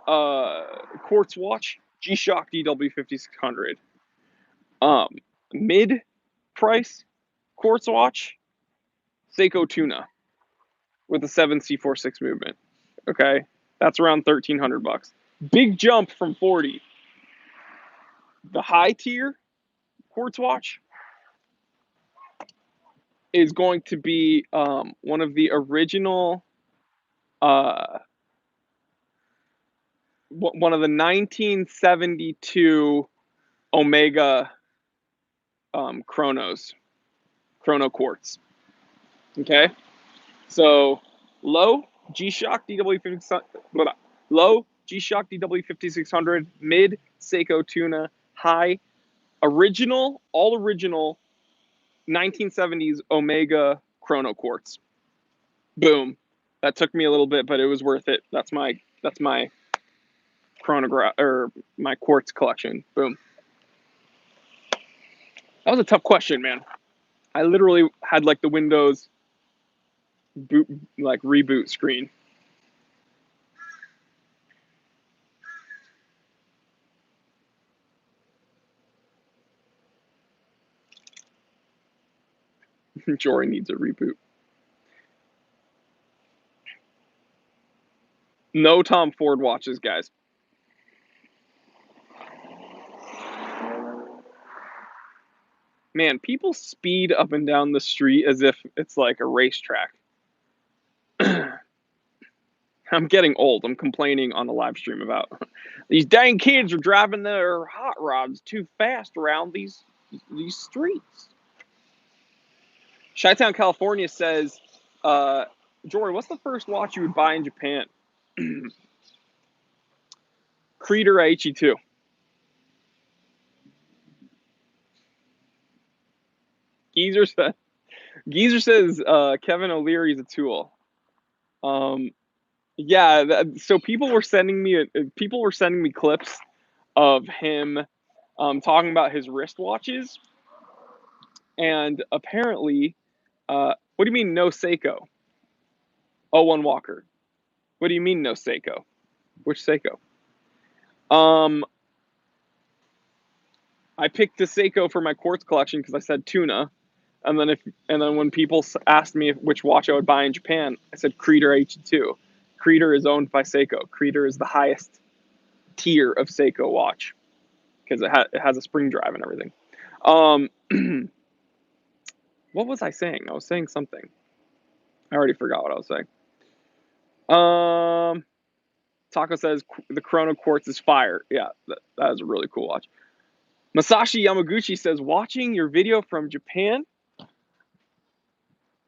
Speaker 1: quartz watch, G-Shock DW5600. Mid price quartz watch, Seiko Tuna with a 7C46 movement. Okay, that's around 1,300 bucks. Big jump from 40. The high tier quartz watch is going to be one of the original, one of the 1972 Omega chrono quartz. Okay, so low G-Shock DW5600, low G-Shock DW5600, mid Seiko Tuna, high all original 1970s Omega chrono quartz. Boom. That took me a little bit, but it was worth it. That's my chronograph or my quartz collection. Boom. That was a tough question, man. I literally had like the Windows reboot screen. Jory needs a reboot. No Tom Ford watches, guys. Man, people speed up and down the street as if it's like a racetrack. I'm getting old. I'm complaining on the live stream about these dang kids are driving their hot rods too fast around these streets. Chi-Town, California says, Jory, what's the first watch you would buy in Japan? Creeder Aichi2. Geezer says Kevin O'Leary's a tool. Yeah, so people were sending me clips of him talking about his wristwatches, and apparently, what do you mean no Seiko? Oh, one Walker. What do you mean no Seiko? Which Seiko? I picked a Seiko for my quartz collection because I said tuna, and then when people asked me which watch I would buy in Japan, I said Creeder H2. Creeder is owned by Seiko. Creeder is the highest tier of Seiko watch because it has a spring drive and everything. What was I saying? I was saying something. I already forgot what I was saying. Taco says the Chrono Quartz is fire. Yeah, that is a really cool watch. Masashi Yamaguchi says, watching your video from Japan.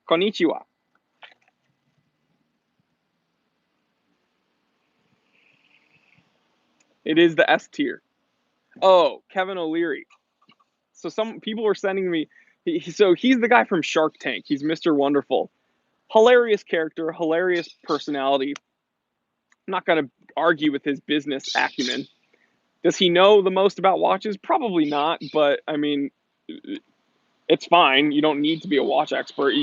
Speaker 1: Konnichiwa. It is the S tier. Oh, Kevin O'Leary. So some people were sending me. So he's the guy from Shark Tank. He's Mr. Wonderful. Hilarious character, hilarious personality. I'm not going to argue with his business acumen. Does he know the most about watches? Probably not, but I mean, it's fine. You don't need to be a watch expert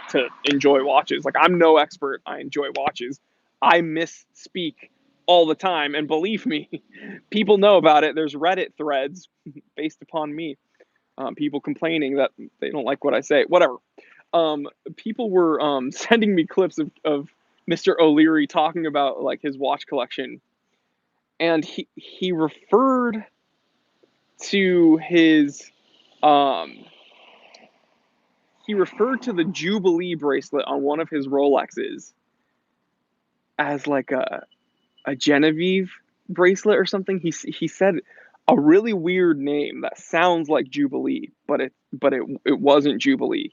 Speaker 1: to enjoy watches. Like, I'm no expert. I enjoy watches. I misspeak all the time, and believe me, people know about it. There's Reddit threads based upon me. People complaining that they don't like what I say. Whatever. People were sending me clips of Mr. O'Leary talking about like his watch collection, and he referred to his he referred to the Jubilee bracelet on one of his Rolexes as like a Genevieve bracelet or something. He said a really weird name that sounds like Jubilee, but it wasn't Jubilee.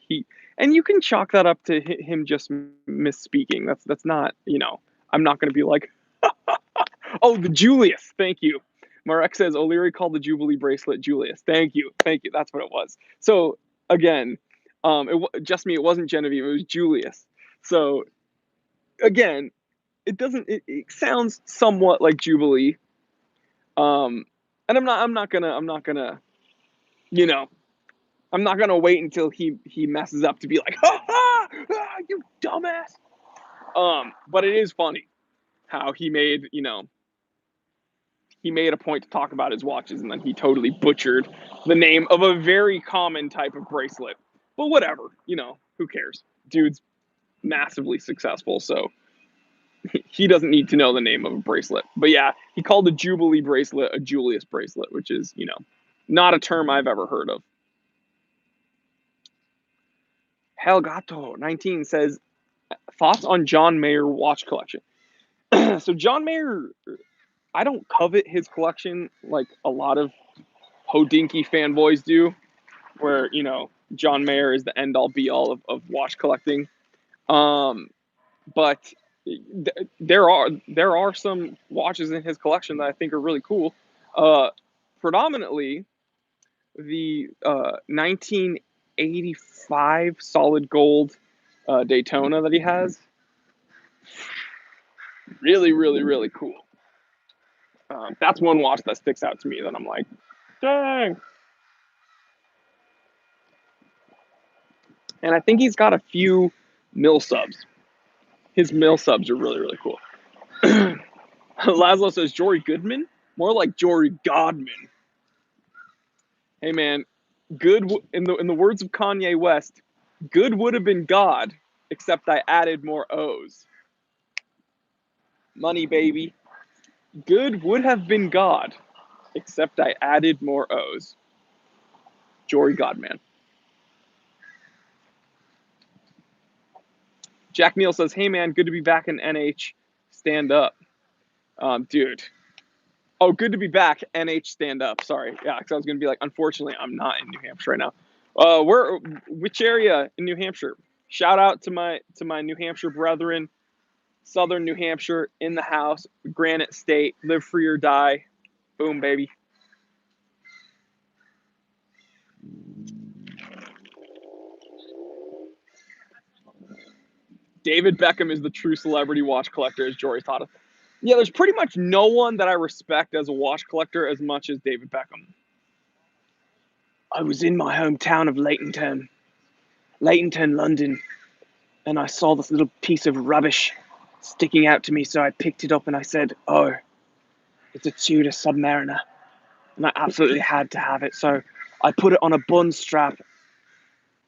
Speaker 1: And you can chalk that up to him just misspeaking. That's not, I'm not going to be like, oh, the Julius. Thank you. Marek says O'Leary called the Jubilee bracelet Julius. Thank you. That's what it was. So again, Just me. It wasn't Genevieve. It was Julius. So again, it sounds somewhat like Jubilee. And I'm not gonna, you know, I'm not gonna wait until he messes up to be like, ha ha, you dumbass. But it is funny how he made a point to talk about his watches, and then he totally butchered the name of a very common type of bracelet. But whatever, who cares? Dude's massively successful, so he doesn't need to know the name of a bracelet. But yeah, he called a Jubilee bracelet a Julius bracelet, which is, not a term I've ever heard of. Helgato 19 says, thoughts on John Mayer watch collection. So John Mayer, I don't covet his collection like a lot of Hodinkee fanboys do, where, John Mayer is the end all be all of watch collecting. But there are some watches in his collection that I think are really cool. Predominantly the 1985 solid gold Daytona that he has. Really, really, really cool. That's one watch that sticks out to me that I'm like, dang. And I think he's got a few mill subs. His mill subs are really, really cool. Laszlo says Jory Goodman, more like Jory Godman. Hey man, good in the words of Kanye West, good would have been God, except I added more O's. Money baby. Good would have been God, except I added more O's. Jory Godman. Jack Neal says, hey man, good to be back in NH. Stand up. Dude. Oh, good to be back. NH stand up. Sorry. Yeah, because I was going to be like, unfortunately, I'm not in New Hampshire right now. Which area in New Hampshire? Shout out to my New Hampshire brethren. Southern New Hampshire in the house. Granite State. Live free or die. Boom, baby. David Beckham is the true celebrity watch collector, as Jory taught us. Yeah, there's pretty much no one that I respect as a watch collector as much as David Beckham. I was in my hometown of Leighton, London, and I saw this little piece of rubbish sticking out to me, so I picked it up and I said, oh, it's a Tudor Submariner. And I absolutely had to have it, so I put it on a bun strap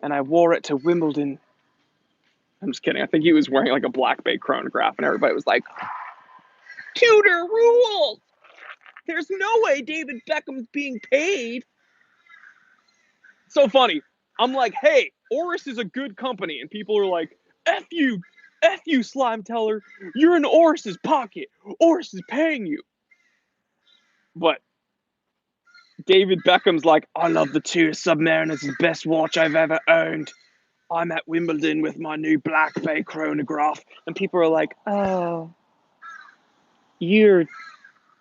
Speaker 1: and I wore it to Wimbledon. I'm just kidding. I think he was wearing like a Black Bay chronograph, and everybody was like, Tudor rules! There's no way David Beckham's being paid. So funny. I'm like, hey, Oris is a good company. And people are like, F you, Slime Teller. You're in Oris's pocket. Oris is paying you. But David Beckham's like, I love the Tudor Submariner. It's the best watch I've ever owned. I'm at Wimbledon with my new Black Bay chronograph. And people are like, oh, you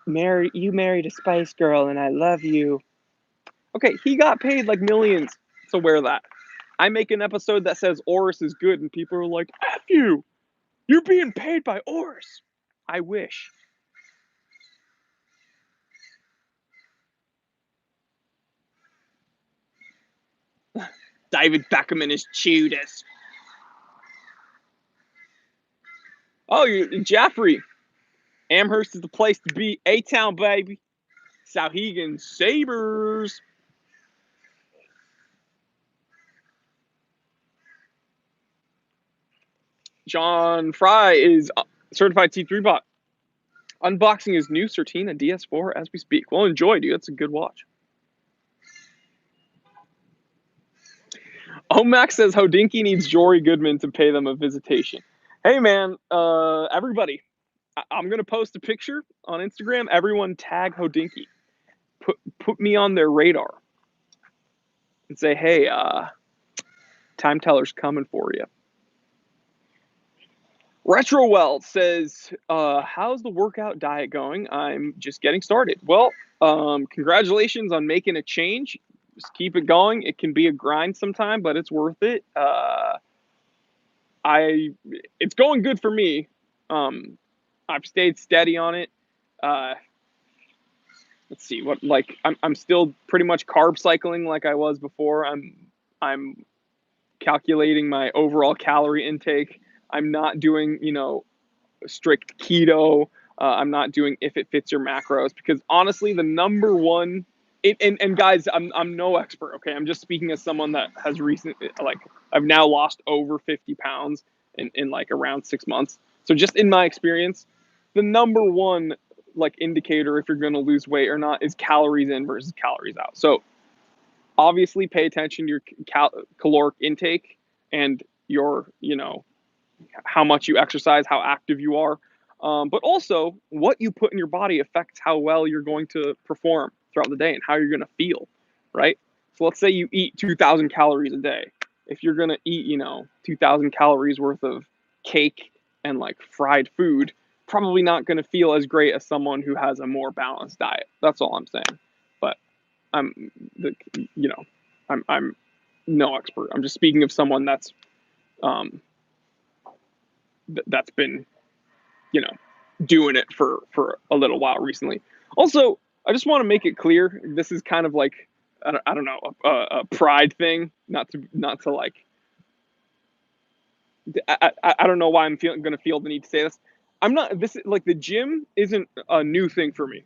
Speaker 1: married a Spice Girl and I love you. Okay, he got paid like millions to wear that. I make an episode that says Oris is good, and people are like, F you! You're being paid by Oris! I wish. David Beckham and his Tudors. Oh, Jaffrey. Amherst is the place to be. A-Town, baby. Souhegan Sabres. John Fry is certified T3 bot. Unboxing his new Certina DS4 as we speak. Well, enjoy, dude. That's a good watch. Omax says Hodinkee needs Jory Goodman to pay them a visitation. Hey, man, everybody, I'm going to post a picture on Instagram. Everyone tag Hodinkee. Put me on their radar and say, hey, Time Teller's coming for you. Retrowell says, how's the workout diet going? I'm just getting started. Well, congratulations on making a change. Just keep it going. It can be a grind sometime, but it's worth it. It's going good for me. I've stayed steady on it. Uh, let's see what like I'm still pretty much carb cycling like I was before. I'm calculating my overall calorie intake. I'm not doing, strict keto. I'm not doing if it fits your macros because honestly, the number one and guys, I'm no expert. Okay, I'm just speaking as someone that has recently like I've now lost over 50 pounds in like around 6 months. So just in my experience, the number one like indicator if you're going to lose weight or not is calories in versus calories out. So obviously, pay attention to your caloric intake and your how much you exercise, how active you are. But also, what you put in your body affects how well you're going to perform throughout the day and how you're going to feel, right? So let's say you eat 2,000 calories a day. If you're going to eat, 2,000 calories worth of cake and like fried food, probably not going to feel as great as someone who has a more balanced diet. That's all I'm saying. But I'm the, I'm no expert. I'm just speaking of someone um, that's been you know, doing it for a little while recently. Also, I just want to make it clear this is kind of like I don't know a pride thing, not to like I don't know why I'm gonna feel the need to say this. I'm not this like the gym isn't a new thing for me.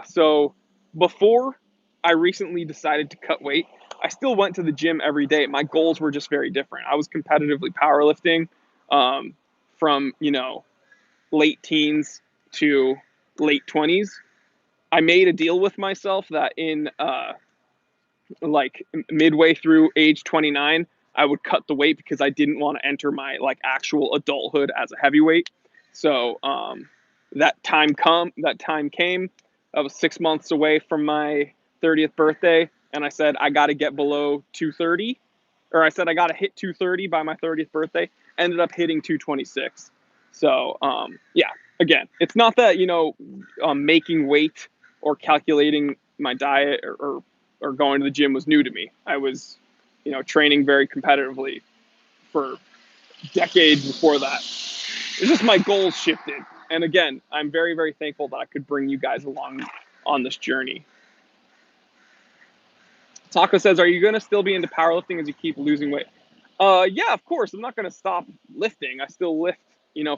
Speaker 1: So before I recently decided to cut weight, I still went to the gym every day. My goals were just very different. I was competitively powerlifting from late teens to late 20s. I made a deal with myself that in like midway through age 29, I would cut the weight because I didn't want to enter my like actual adulthood as a heavyweight. So that time came. I was 6 months away from my 30th birthday, and I said I got to get below 230, or I said I got to hit 230 by my 30th birthday. Ended up hitting 226. So yeah, again, it's not that making weight or calculating my diet or going to the gym was new to me. I was training very competitively for decades before that. It's just my goals shifted. And again, I'm very, very thankful that I could bring you guys along on this journey. Taco says, are you going to still be into powerlifting as you keep losing weight? Yeah, of course. I'm not going to stop lifting. I still lift,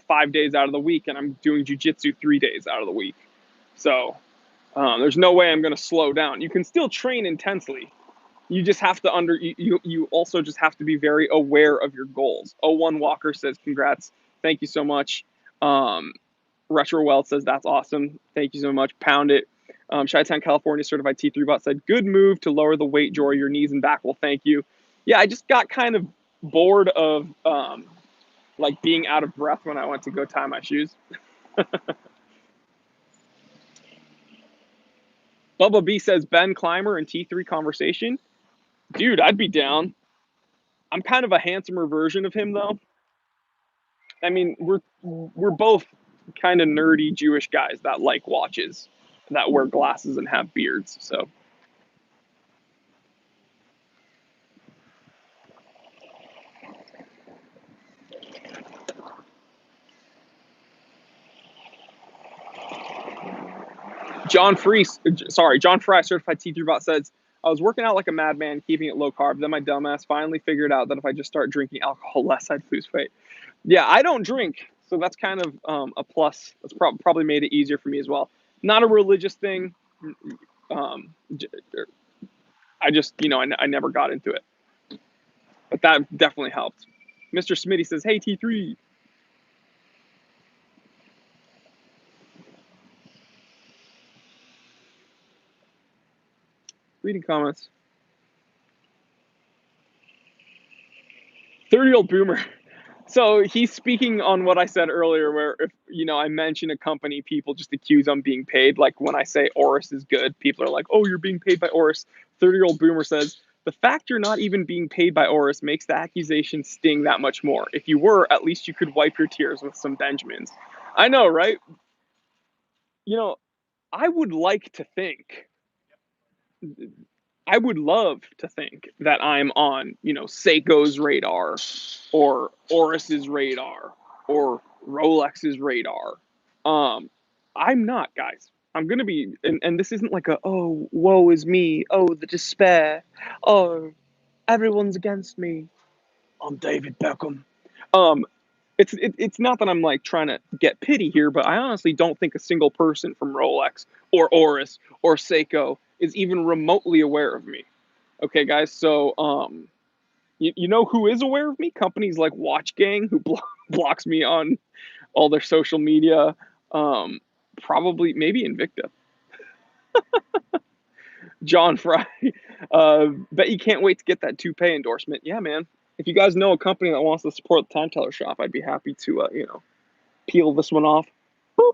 Speaker 1: 5 days out of the week, and I'm doing jujitsu 3 days out of the week. So there's no way I'm going to slow down. You can still train intensely. You just have to you also just have to be very aware of your goals. O1 Walker says, congrats. Thank you so much. Retro Wealth says, that's awesome. Thank you so much. Pound it. Chi-Town, California certified T3 bot said, good move to lower the weight, Jory. Your knees and back will thank you. Yeah, I just got kind of bored of like being out of breath when I went to go tie my shoes. Bubba B says, Ben Clymer and T3 conversation. Dude, I'd be down. I'm kind of a handsomer version of him, though. I mean, we're both kind of nerdy Jewish guys that like watches, that wear glasses and have beards. So John Fry, certified T3 bot says, I was working out like a madman, keeping it low carb. Then my dumbass finally figured out that if I just start drinking alcohol less, I'd lose weight. Yeah, I don't drink, so that's kind of a plus. That's probably made it easier for me as well. Not a religious thing. Um, I just, I never got into it, but that definitely helped. Mr. Smitty says, hey, T3. Reading comments. 30-year-old boomer. So he's speaking on what I said earlier, where if I mention a company, people just accuse I'm being paid. Like when I say Oris is good, people are like, "Oh, you're being paid by Oris." 30-year-old boomer says, "The fact you're not even being paid by Oris makes the accusation sting that much more. If you were, at least you could wipe your tears with some Benjamins." I know, right? I would like to think I would love to think that I'm on, Seiko's radar or Oris's radar or Rolex's radar. Um, I'm not, guys. I'm gonna be, and this isn't like a, oh, woe is me, oh, the despair, oh, everyone's against me. I'm David Beckham. Um, it's not that I'm like trying to get pity here, but I honestly don't think a single person from Rolex or Oris or Seiko is even remotely aware of me. Okay, guys. So, you know who is aware of me? Companies like Watch Gang, who blocks me on all their social media. Probably, maybe Invicta. John Fry. Bet you can't wait to get that toupee endorsement. Yeah, man. If you guys know a company that wants to support the Time Teller shop, I'd be happy to, peel this one off. Boop.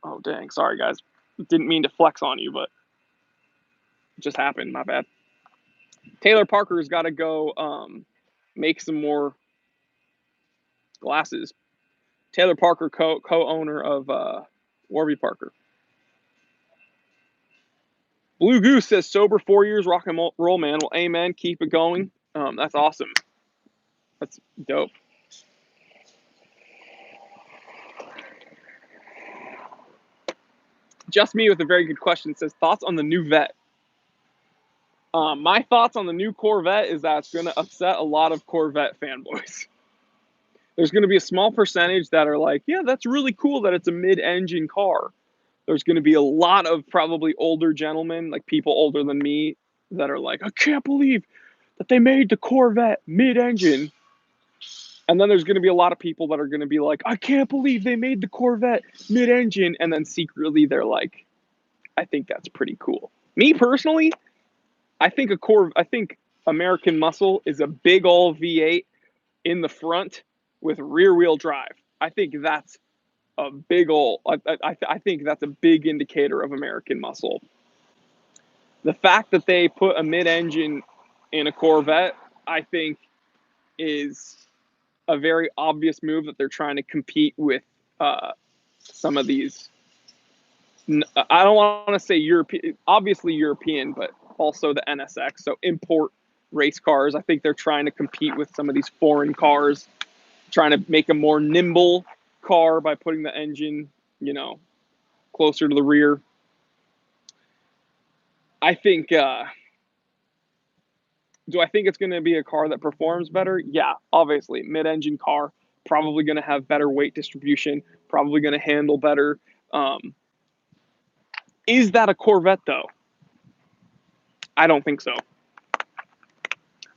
Speaker 1: Oh, dang. Sorry, guys. Didn't mean to flex on you, but it just happened. My bad. Taylor Parker's got to go make some more glasses. Taylor Parker, co-owner of Warby Parker. Blue Goose says sober 4 years, rock and roll, man. Well, amen. Keep it going. That's awesome. That's dope. Just Me with a very good question says thoughts on the new Vet. My thoughts on the new Corvette is that it's going to upset a lot of Corvette fanboys. There's going to be a small percentage that are like, yeah, that's really cool that it's a mid-engine car. There's going to be a lot of probably older gentlemen, like people older than me, that are like, I can't believe that they made the Corvette mid-engine. And then there's going to be a lot of people that are going to be like, I can't believe they made the Corvette mid-engine. And then secretly they're like, I think that's pretty cool. Me personally, I think American Muscle is a big old V8 in the front with rear wheel drive. I think that's a big old. I think that's a big indicator of American Muscle. The fact that they put a mid-engine in a Corvette, I think, is a very obvious move that they're trying to compete with some of these. I don't want to say European, obviously European, but also the NSX. So import race cars. I think they're trying to compete with some of these foreign cars, trying to make a more nimble car by putting the engine, closer to the rear. I think. Do I think it's going to be a car that performs better? Yeah, obviously, mid-engine car, probably going to have better weight distribution, probably going to handle better. Is that a Corvette though? I don't think so.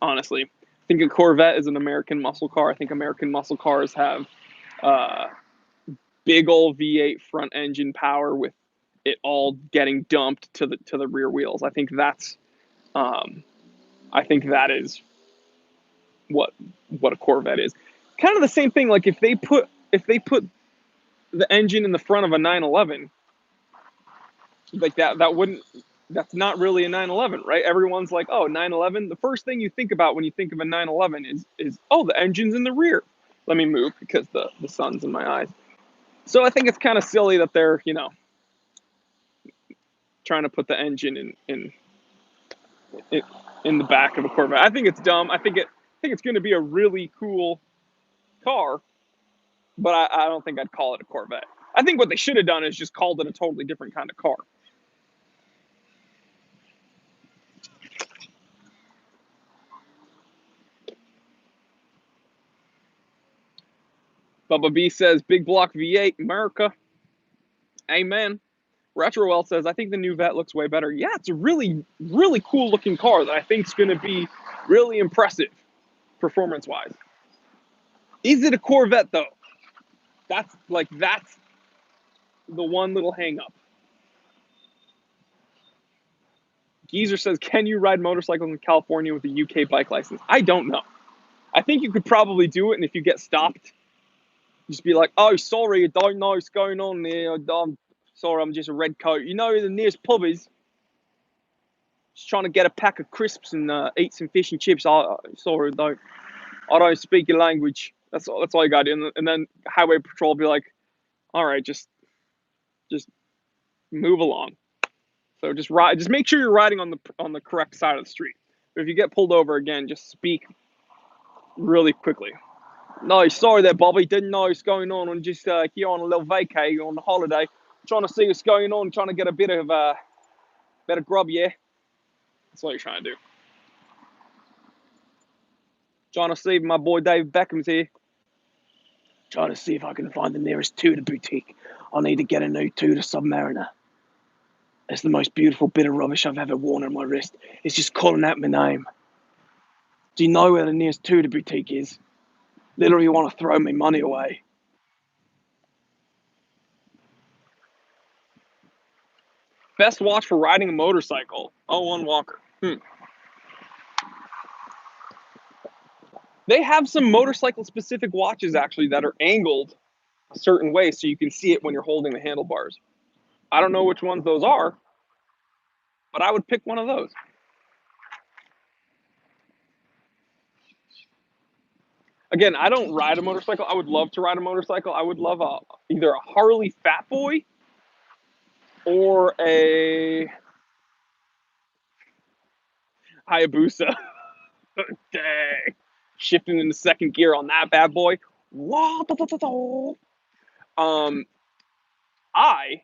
Speaker 1: Honestly, I think a Corvette is an American muscle car. I think American muscle cars have big old V8 front engine power with it all getting dumped to the rear wheels. I think that is what a Corvette is. Kind of the same thing. Like if they put the engine in the front of a 911, like that wouldn't. That's not really a 911, right? Everyone's like, oh, 911. The first thing you think about when you think of a 911 is oh, the engine's in the rear. Let me move because the sun's in my eyes. So I think it's kind of silly that they're trying to put the engine in the back of a Corvette. I think it's dumb. I think it's going to be a really cool car, but I don't think I'd call it a Corvette. I think what they should have done is just called it a totally different kind of car. Bubba B says, big block V8, America. Amen. Retrowell says, I think the new Vet looks way better. Yeah, it's a really, really cool looking car that I think is going to be really impressive performance-wise. Is it a Corvette, though? That's the one little hang-up. Geezer says, can you ride motorcycles in California with a UK bike license? I don't know. I think you could probably do it, and if you get stopped, just be like, oh, sorry, I don't know what's going on there. I'm sorry, I'm just a red coat. You know the nearest pub is? Just trying to get a pack of crisps and eat some fish and chips. Sorry, I don't speak your language. That's all you got to do. And then Highway Patrol will be like, all right, just move along. So just make sure you're riding on the correct side of the street. But if you get pulled over again, just speak really quickly. No, sorry there, Bobby. Didn't know what's going on. I'm just here on a little vacay on the holiday, trying to see what's going on, trying to get a bit of grub, yeah. That's what you're trying to do. Trying to see if my boy David Beckham's here. Trying to see if I can find the nearest Tudor boutique. I need to get a new Tudor Submariner. It's the most beautiful bit of rubbish I've ever worn on my wrist. It's just calling out my name. Do you know where the nearest Tudor boutique is? Literally want to throw my money away. Best watch for riding a motorcycle. O1 Walker. They have some motorcycle-specific watches, actually, that are angled a certain way so you can see it when you're holding the handlebars. I don't know which ones those are, but I would pick one of those. Again, I don't ride a motorcycle. I would love to ride a motorcycle. I would love either a Harley Fat Boy or a Hayabusa. Dang. Shifting into second gear on that bad boy. I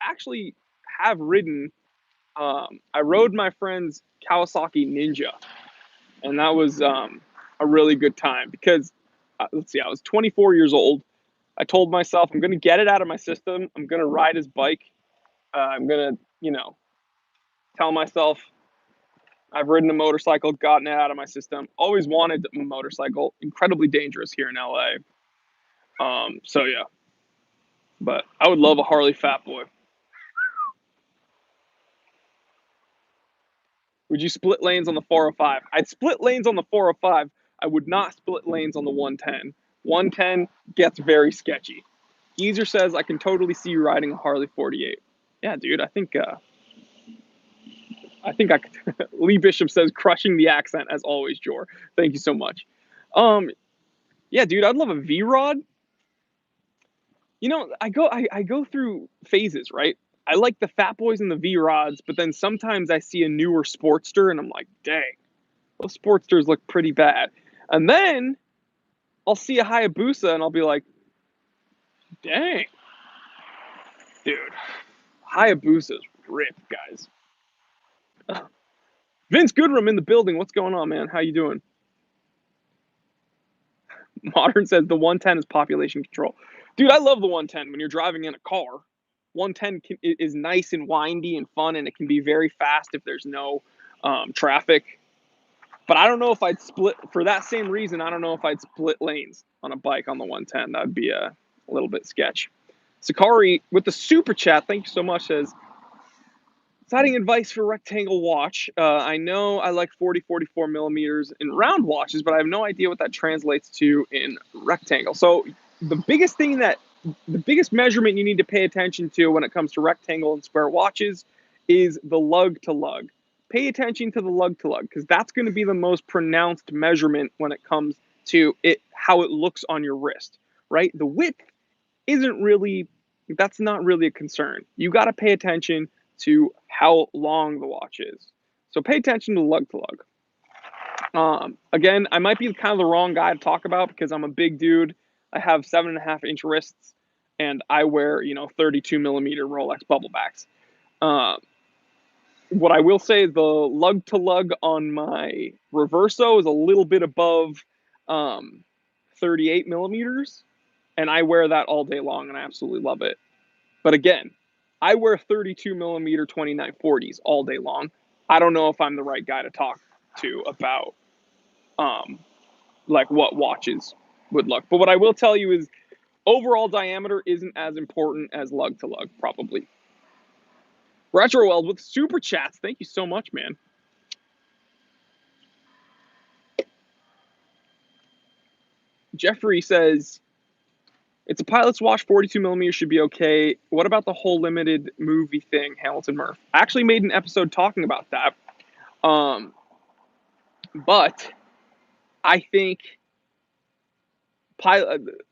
Speaker 1: actually have ridden, I rode my friend's Kawasaki Ninja, and that was a really good time because, let's see, I was 24 years old. I told myself I'm going to get it out of my system. I'm going to ride his bike. I'm going to, tell myself I've ridden a motorcycle, gotten it out of my system. Always wanted a motorcycle. Incredibly dangerous here in LA. So yeah, but I would love a Harley Fat Boy. Would you split lanes on the 405? I'd split lanes on the 405. I would not split lanes on the 110. 110 gets very sketchy. Geezer says, I can totally see you riding a Harley 48. Yeah, dude, I think I could. Lee Bishop says, crushing the accent as always, Jor. Thank you so much. Yeah, dude, I'd love a V-Rod. I go through phases, right? I like the Fat Boys and the V-Rods, but then sometimes I see a newer Sportster and I'm like, dang, those Sportsters look pretty bad. And then I'll see a Hayabusa and I'll be like, dang, dude, Hayabusa's ripped, guys. Vince Goodrum in the building. What's going on, man? How you doing? Modern says the 110 is population control. Dude, I love the 110 when you're driving in a car. 110 is nice and windy and fun, and it can be very fast if there's no traffic. But I don't know if I'd split, for that same reason, I don't know if I'd split lanes on a bike on the 110. That would be a little bit sketch. Sakari with the super chat, thank you so much, says, citing advice for rectangle watch. I know I like 44 millimeters in round watches, but I have no idea what that translates to in rectangle. So the biggest measurement you need to pay attention to when it comes to rectangle and square watches is the lug to lug. Pay attention to the lug to lug because that's going to be the most pronounced measurement when it comes to how it looks on your wrist, right? The width that's not really a concern. You got to pay attention to how long the watch is. So pay attention to lug to lug. Again, I might be kind of the wrong guy to talk about because I'm a big dude. I have 7.5-inch wrists and I wear, 32 millimeter Rolex bubble backs. What I will say is the lug to lug on my Reverso is a little bit above 38 millimeters, and I wear that all day long and I absolutely love it. But again, I wear 32 millimeter 2940s all day long. I don't know if I'm the right guy to talk to about like what watches would look. But what I will tell you is overall diameter isn't as important as lug to lug, probably. Retroweld with super chats. Thank you so much, man. Jeffrey says, it's a pilot's watch, 42 millimeters should be okay. What about the whole limited movie thing, Hamilton Murph? I actually made an episode talking about that. But I think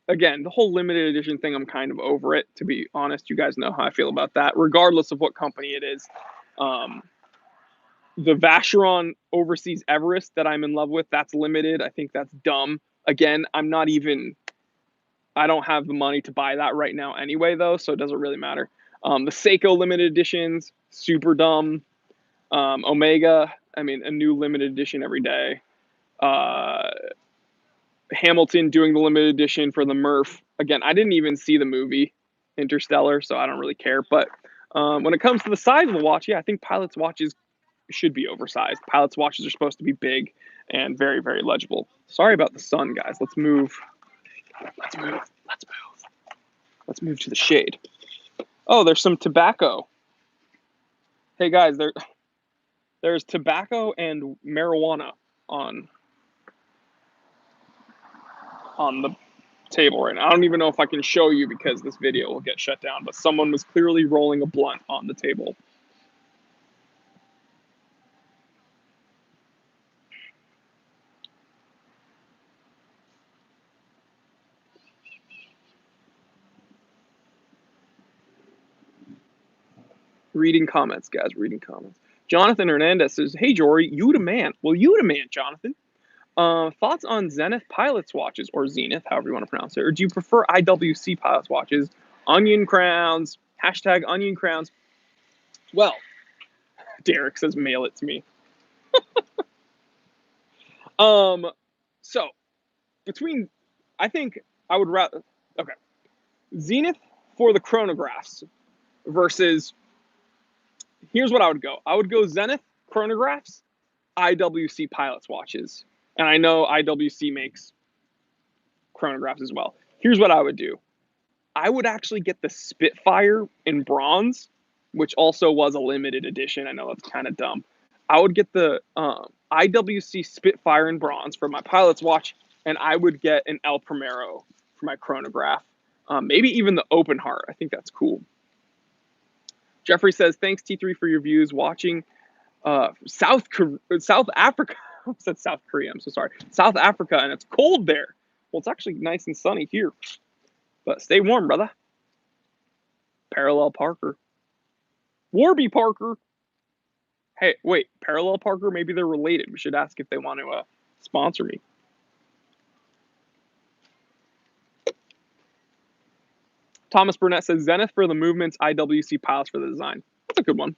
Speaker 1: again, the whole limited edition thing, I'm kind of over it, to be honest. You guys know how I feel about that, regardless of what company it is. The Vacheron Overseas Everest that I'm in love with, that's limited. I think that's dumb. Again, I don't have the money to buy that right now anyway, though, so it doesn't really matter. The Seiko limited editions, super dumb. Omega, I mean, a new limited edition every day. Hamilton doing the limited edition for the Murph. Again, I didn't even see the movie Interstellar, so I don't really care. But when it comes to the size of the watch, yeah, I think Pilot's watches should be oversized. Pilot's watches are supposed to be big and very, very legible. Sorry about the sun, guys. Let's move. Let's move. Let's move. Let's move to the shade. Oh, there's some tobacco. Hey, guys, there's tobacco and marijuana on the table right now. I don't even know if I can show you because this video will get shut down, but someone was clearly rolling a blunt on the table. Reading comments, guys, reading comments. Jonathan Hernandez says, hey, Jory, you the man. Well, you the man, Jonathan. Thoughts on Zenith Pilots watches, or Zenith, however you want to pronounce it, or do you prefer IWC Pilots watches, onion crowns, hashtag onion crowns? Well, Derek says, mail it to me. So, I think I would rather, okay, Zenith for the chronographs versus, here's what I would go. I would go Zenith chronographs, IWC Pilots watches. And I know IWC makes chronographs as well. Here's what I would do. I would actually get the Spitfire in bronze, which also was a limited edition. I know that's kind of dumb. I would get the IWC Spitfire in bronze for my Pilot's watch, and I would get an El Primero for my chronograph. Maybe even the Open Heart. I think that's cool. Jeffrey says, thanks, T3, for your views. Watching South Africa. I said South Korea. I'm so sorry. South Africa, and it's cold there. Well, it's actually nice and sunny here. But stay warm, brother. Parallel Parker. Warby Parker. Hey, wait. Parallel Parker? Maybe they're related. We should ask if they want to sponsor me. Thomas Burnett says, Zenith for the movements, IWC Pilots for the design. That's a good one.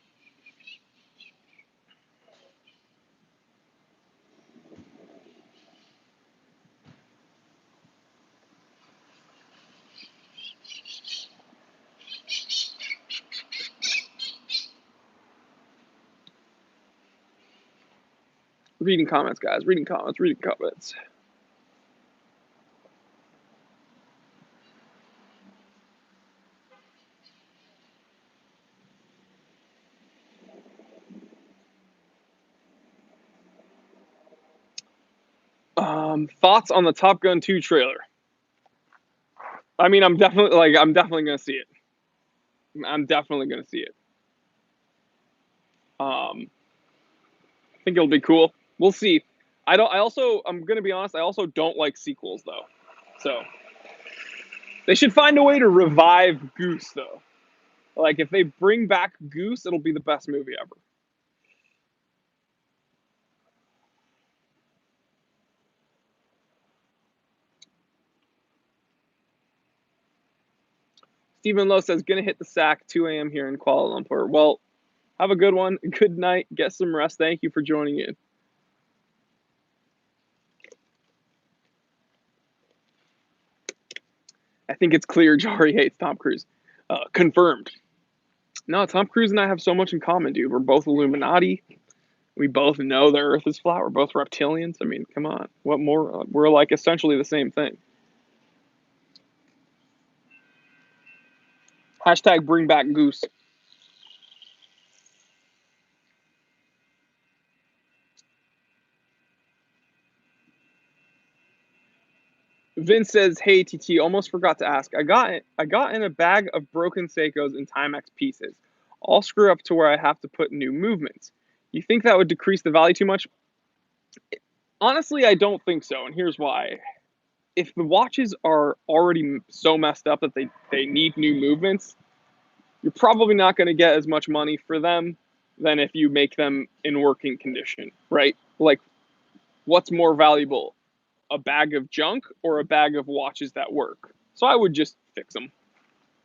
Speaker 1: Reading comments, guys. Reading comments. Reading comments. Thoughts on the Top Gun 2 trailer? I mean, I'm definitely gonna see it. I'm definitely gonna see it. I think it'll be cool. We'll see. I'm gonna be honest, I also don't like sequels though. So they should find a way to revive Goose though. Like if they bring back Goose, it'll be the best movie ever. Stephen Lowe says, gonna hit the sack 2 a.m. here in Kuala Lumpur. Well, have a good one. Good night. Get some rest. Thank you for joining in. I think it's clear Jari hates Tom Cruise. Confirmed. No, Tom Cruise and I have so much in common, dude. We're both Illuminati. We both know the Earth is flat. We're both reptilians. I mean, come on. What more? We're like essentially the same thing. Hashtag bring back Goose. Vince says, hey, TT, almost forgot to ask. I got in a bag of broken Seikos and Timex pieces. All screw up to where I have to put new movements. You think that would decrease the value too much? Honestly, I don't think so, and here's why. If the watches are already so messed up that they need new movements, you're probably not going to get as much money for them. than if you make them in working condition, right? Like, what's more valuable, a bag of junk or a bag of watches that work? So I would just fix them,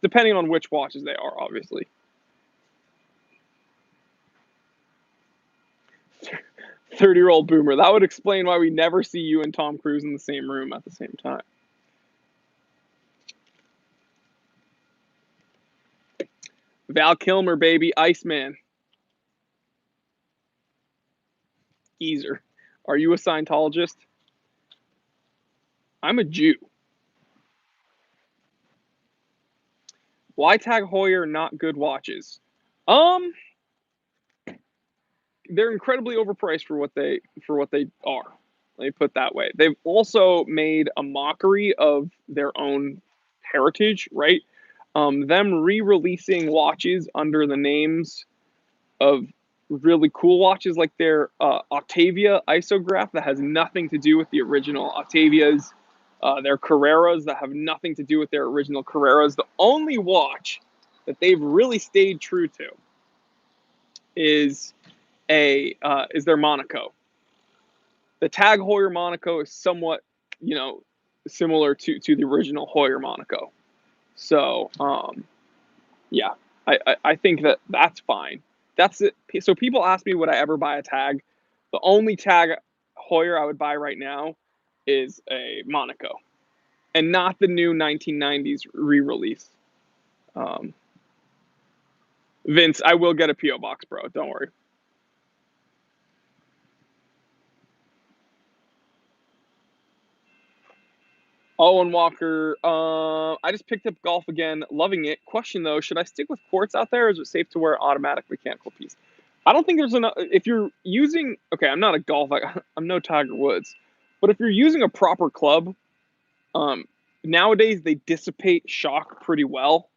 Speaker 1: depending on which watches they are, obviously. 30-year-old boomer. That would explain why we never see you and Tom Cruise in the same room at the same time. Val Kilmer, baby. Iceman. Geezer. Are you a Scientologist? I'm a Jew. Why Tag Heuer not good watches? Um, they're incredibly overpriced for what they are. Let me put it that way. They've also made a mockery of their own heritage, right? Them re-releasing watches under the names of really cool watches, like their Octavia isograph that has nothing to do with the original Octavias, their Carreras that have nothing to do with their original Carreras. The only watch that they've really stayed true to is their Monaco. The Tag Heuer Monaco is somewhat, similar to the original Heuer Monaco. So, yeah, I think that's fine. That's it. So people ask me, would I ever buy a tag? The only tag Heuer I would buy right now is a Monaco, and not the new 1990s re-release. Vince, I will get a PO box, bro. Don't worry. Owen Walker, I just picked up golf again, loving it. Question though, should I stick with quartz out there, or is it safe to wear automatic mechanical piece? I don't think there's enough. If you're using, okay, I'm not a golf, I'm no Tiger Woods, but if you're using a proper club, nowadays they dissipate shock pretty well.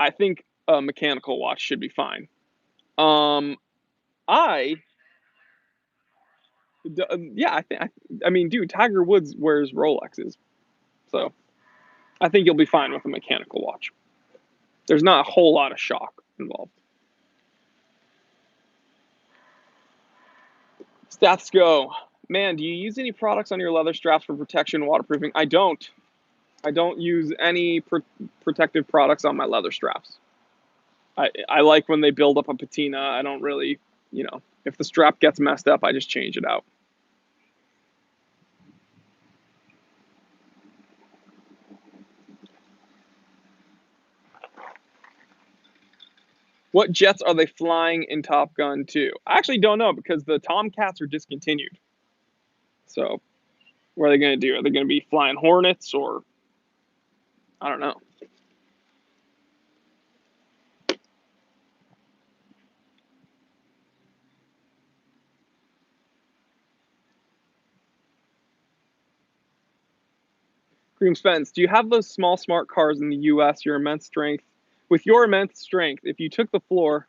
Speaker 1: I think a mechanical watch should be fine. Um, I, yeah, I mean, dude, Tiger Woods wears Rolexes, so I think you'll be fine with a mechanical watch. There's not a whole lot of shock involved. Stats go. Man, do you use any products on your leather straps for protection, waterproofing? I don't. I don't use any protective products on my leather straps. I like when they build up a patina. I don't really, if the strap gets messed up, I just change it out. What jets are they flying in Top Gun 2? I actually don't know because the Tomcats are discontinued. So, what are they going to do? Are they going to be flying Hornets or I don't know. Cream Spence, do you have those small smart cars in the U.S.? With your immense strength, if you took the floor,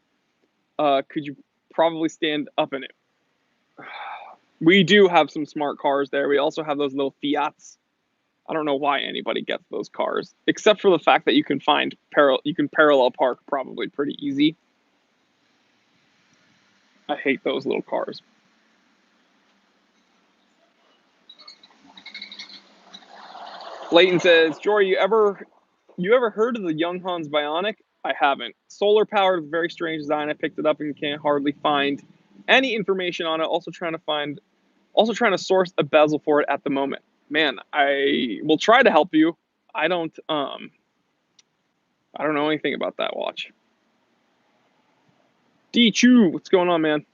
Speaker 1: could you probably stand up in it? We do have some smart cars there. We also have those little Fiats. I don't know why anybody gets those cars, except for the fact that you can parallel park probably pretty easy. I hate those little cars. Leighton says, Jory, you ever heard of the Junghans Bionic? I haven't. Solar powered, very strange design. I picked it up and can't hardly find any information on it. Also trying to source a bezel for it at the moment. Man, I will try to help you. I don't know anything about that watch. D Chu, what's going on, man?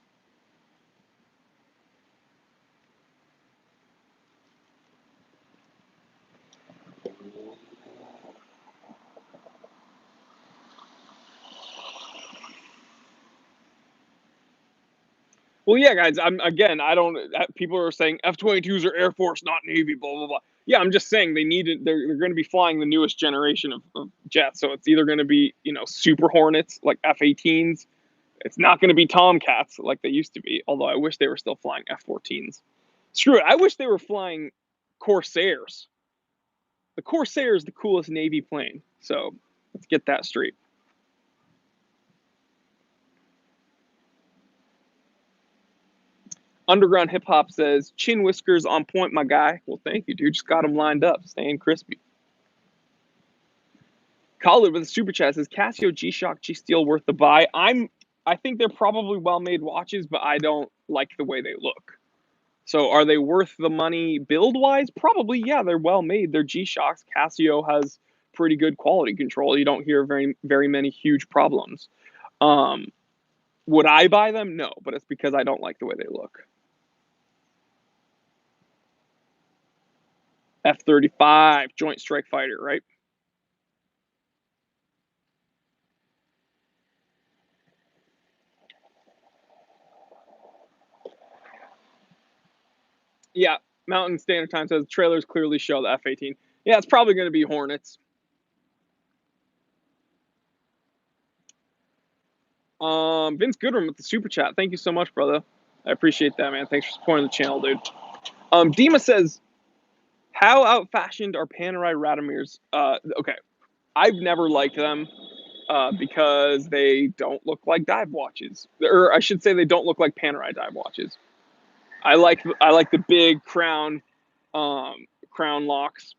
Speaker 1: Well, yeah, guys. I don't. People are saying F-22s are Air Force, not Navy. Blah blah blah. Yeah, I'm just saying they're going to be flying the newest generation of jets. So it's either going to be Super Hornets like F-18s. It's not going to be Tomcats like they used to be. Although I wish they were still flying F-14s. Screw it. I wish they were flying Corsairs. The Corsair is the coolest Navy plane. So let's get that straight. Underground Hip Hop says, chin whiskers on point, my guy. Well, thank you, dude. Just got them lined up, staying crispy. Khalid with a super chat says, Casio G-Shock G-Steel worth the buy. I think they're probably well-made watches, but I don't like the way they look. So are they worth the money build-wise? Probably, yeah. They're well-made. They're G-Shocks. Casio has pretty good quality control. You don't hear very many huge problems. Would I buy them? No, but it's because I don't like the way they look. F-35, Joint Strike Fighter, right? Yeah, Mountain Standard Time says trailers clearly show the F-18. Yeah, it's probably going to be Hornets. Vince Goodrum with the super chat. Thank you so much, brother. I appreciate that, man. Thanks for supporting the channel, dude. Dima says, how out-fashioned are Panerai Radimir's? Okay, I've never liked them because they don't look like dive watches. Or I should say they don't look like Panerai dive watches. I like the big crown locks.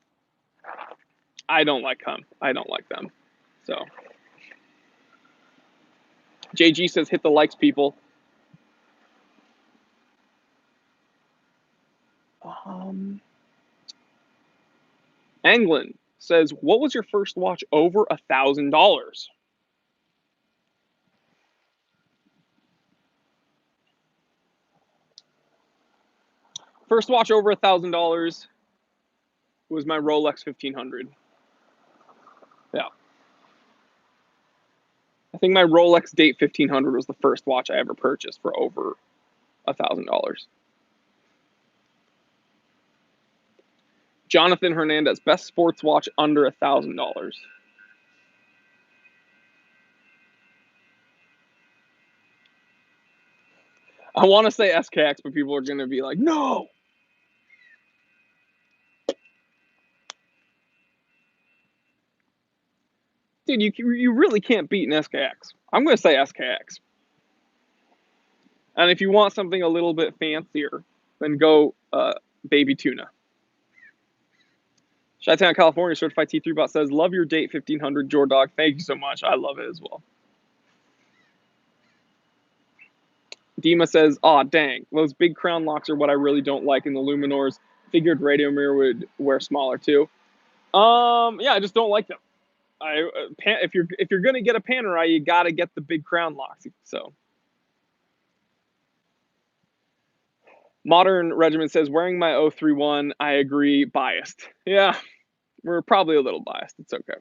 Speaker 1: I don't like them. I don't like them. So JG says hit the likes, people. Anglin says, what was your first watch over $1,000? First watch over $1,000 was my Rolex 1500. Yeah. I think my Rolex Date 1500 was the first watch I ever purchased for over $1,000. Jonathan Hernandez, best sports watch under $1,000. I want to say SKX, but people are going to be like, no. Dude, you really can't beat an SKX. I'm going to say SKX. And if you want something a little bit fancier, then go Baby Tuna. Chi-Town, California, certified T3 bot says, love your Date 1500, Jordog. Thank you so much. I love it as well. Dima says, aw, dang. Those big crown locks are what I really don't like in the Luminors. Figured Radio Mirror would wear smaller too. Yeah, I just don't like them. If you're gonna get a Panerai, you gotta get the big crown locks. So, Modern Regiment says, wearing my 031, I agree, biased. Yeah, we're probably a little biased. It's okay.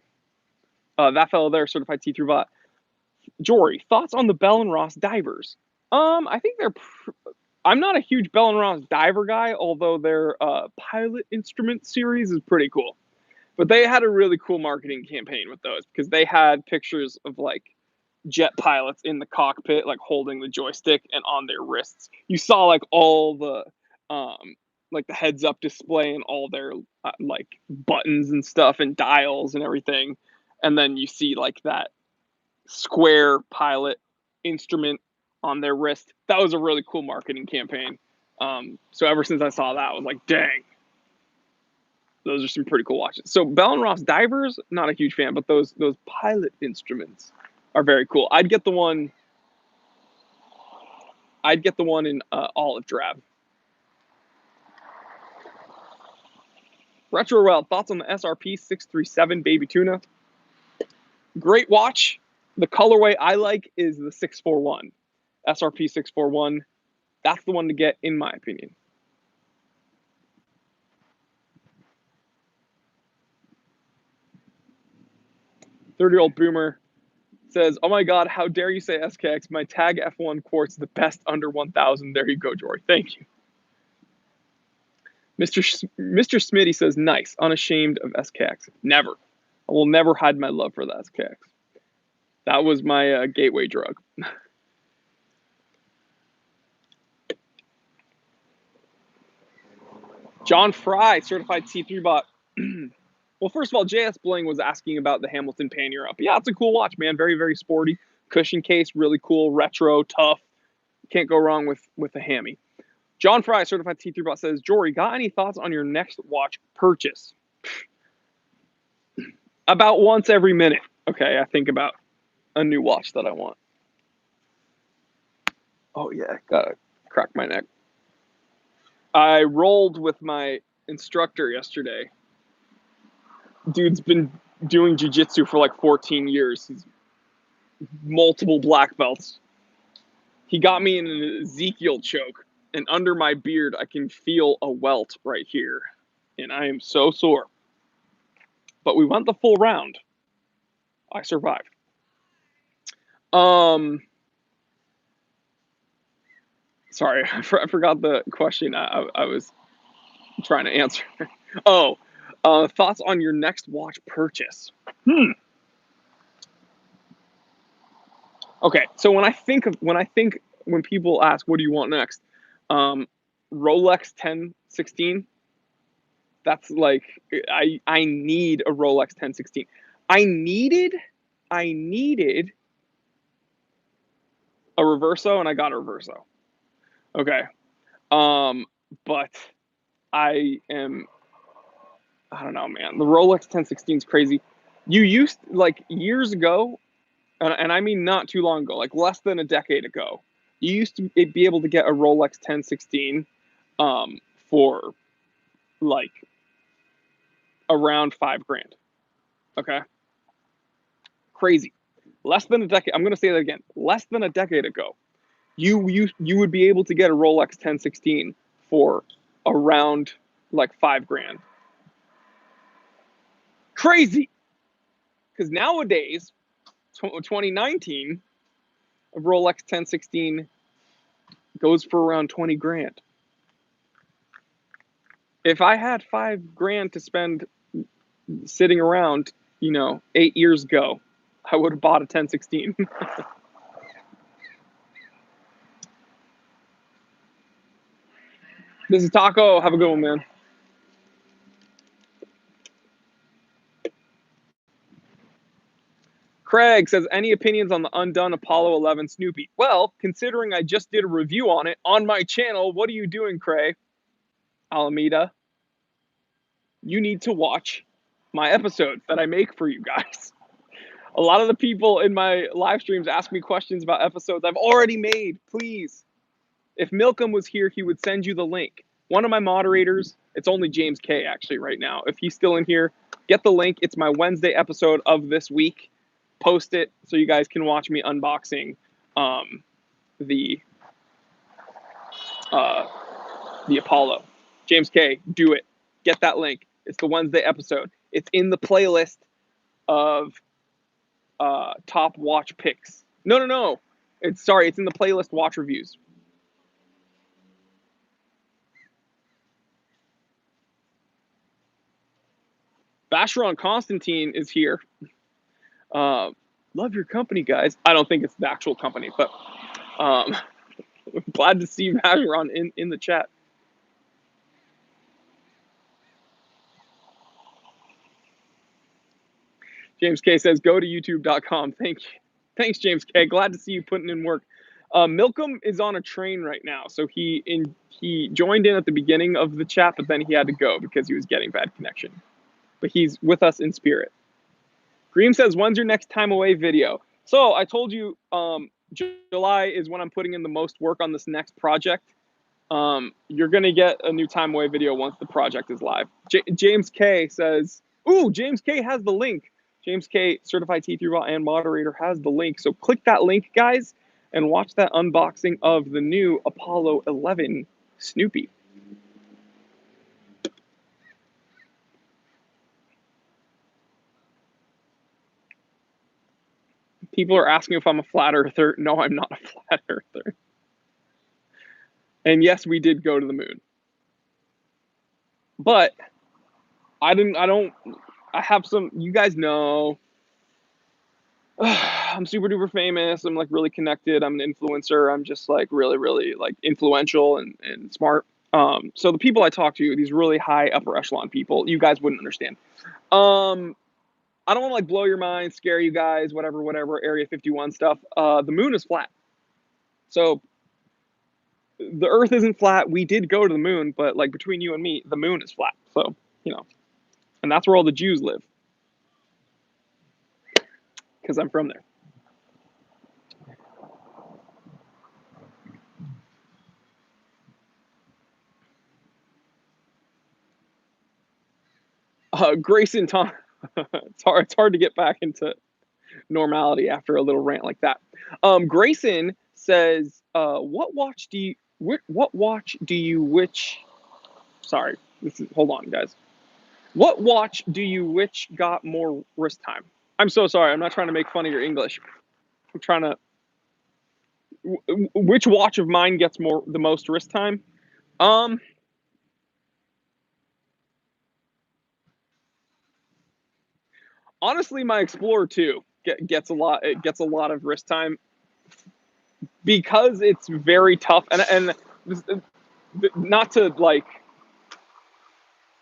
Speaker 1: That fellow there, certified T3 bot. Jory, thoughts on the Bell and Ross divers? I think I'm not a huge Bell and Ross diver guy, although their pilot instrument series is pretty cool. But they had a really cool marketing campaign with those because they had pictures of like jet pilots in the cockpit, like holding the joystick and on their wrists. You saw like all the like the heads up display and all their like buttons and stuff and dials and everything. And then you see like that square pilot instrument on their wrist. That was a really cool marketing campaign. So ever since I saw that, I was like, dang, those are some pretty cool watches. So Bell and Ross divers, not a huge fan, but those pilot instruments are very cool. I'd get the one in olive drab. Retro Wild, thoughts on the SRP 637 Baby Tuna? Great watch. The colorway I like is the 641. SRP 641. That's the one to get, in my opinion. 30-year-old boomer says, oh my god, how dare you say SKX? My Tag F1 Quartz is the best under 1,000. There you go, Jory. Thank you. Mr. Smitty says, nice, unashamed of SKX. Never. I will never hide my love for the SKX. That was my gateway drug. John Fry, certified C3 bot. Well, first of all, JS Bling was asking about the Hamilton Pan Europe. Yeah, it's a cool watch, man. Very, very sporty. Cushion case, really cool, retro, tough. Can't go wrong with a hammy. John Fry, certified T3 bot, says, Jory, got any thoughts on your next watch purchase? About once every minute. Okay, I think about a new watch that I want. Oh yeah, gotta crack my neck. I rolled with my instructor yesterday. Dude's been doing jiu-jitsu for like 14 years. He's multiple black belts. He got me in an Ezekiel choke, and under my beard, I can feel a welt right here. And I am so sore. But we went the full round. I survived. Sorry, I forgot the question I was trying to answer. Oh, thoughts on your next watch purchase? Okay, so when people ask what do you want next, Rolex 1016. That's like I need a Rolex 1016. I needed a Reverso, and I got a Reverso. Okay, but I don't know, man. The Rolex 1016 is crazy. You used like years ago, and I mean not too long ago, like less than a decade ago, you used to be able to get a Rolex 1016 for like around $5,000. Okay, crazy. Less than a decade. I'm gonna say that again. Less than a decade ago, you would be able to get a Rolex 1016 for around like $5,000. Crazy. Because nowadays, 2019, a Rolex 1016 goes for around $20,000. If I had $5,000 to spend sitting around, 8 years ago, I would have bought a 1016. This is Taco. Have a good one, man. Craig says, any opinions on the undone Apollo 11 Snoopy? Well, considering I just did a review on it on my channel, what are you doing, Craig? Alameda, you need to watch my episode that I make for you guys. A lot of the people in my live streams ask me questions about episodes I've already made. Please. If Milcom was here, he would send you the link. One of my moderators, it's only James K actually right now. If he's still in here, get the link. It's my Wednesday episode of this week. Post it so you guys can watch me unboxing the Apollo. James K, do it. Get that link. It's the Wednesday episode. It's in the playlist of top watch picks. No. It's in the playlist watch reviews. Vacheron Constantine is here. Love your company, guys. I don't think it's the actual company, but glad to see Vacheron in the chat. James K says, go to youtube.com. Thank you. Thanks, James K. Glad to see you putting in work. Milcom is on a train right now, so he joined in at the beginning of the chat, but then he had to go because he was getting bad connection. But he's with us in spirit. Greem says, when's your next time away video? So I told you July is when I'm putting in the most work on this next project. You're going to get a new time away video once the project is live. James K says, ooh, James K has the link. James K, certified T3 bot and moderator, has the link. So click that link, guys, and watch that unboxing of the new Apollo 11 Snoopy. People are asking if I'm a flat earther. No, I'm not a flat earther. And yes, we did go to the moon. But I have some, you guys know, I'm super duper famous. I'm like really connected. I'm an influencer. I'm just like really, really like influential and smart. So the people I talk to, these really high upper echelon people, you guys wouldn't understand. I don't want to like blow your mind, scare you guys, whatever, Area 51 stuff. The moon is flat. So the Earth isn't flat. We did go to the moon, but like between you and me, the moon is flat. So, you know, and that's where all the Jews live because I'm from there. Grayson Tom, it's hard to get back into normality after a little rant like that. Grayson says, "What watch do you? What watch do you which? Sorry, hold on, guys. What watch do you which got more wrist time? I'm so sorry. I'm not trying to make fun of your English. I'm trying to. Which watch of mine gets the most wrist time? Um, honestly, my Explorer 2 gets a lot. It gets a lot of wrist time because it's very tough and not to like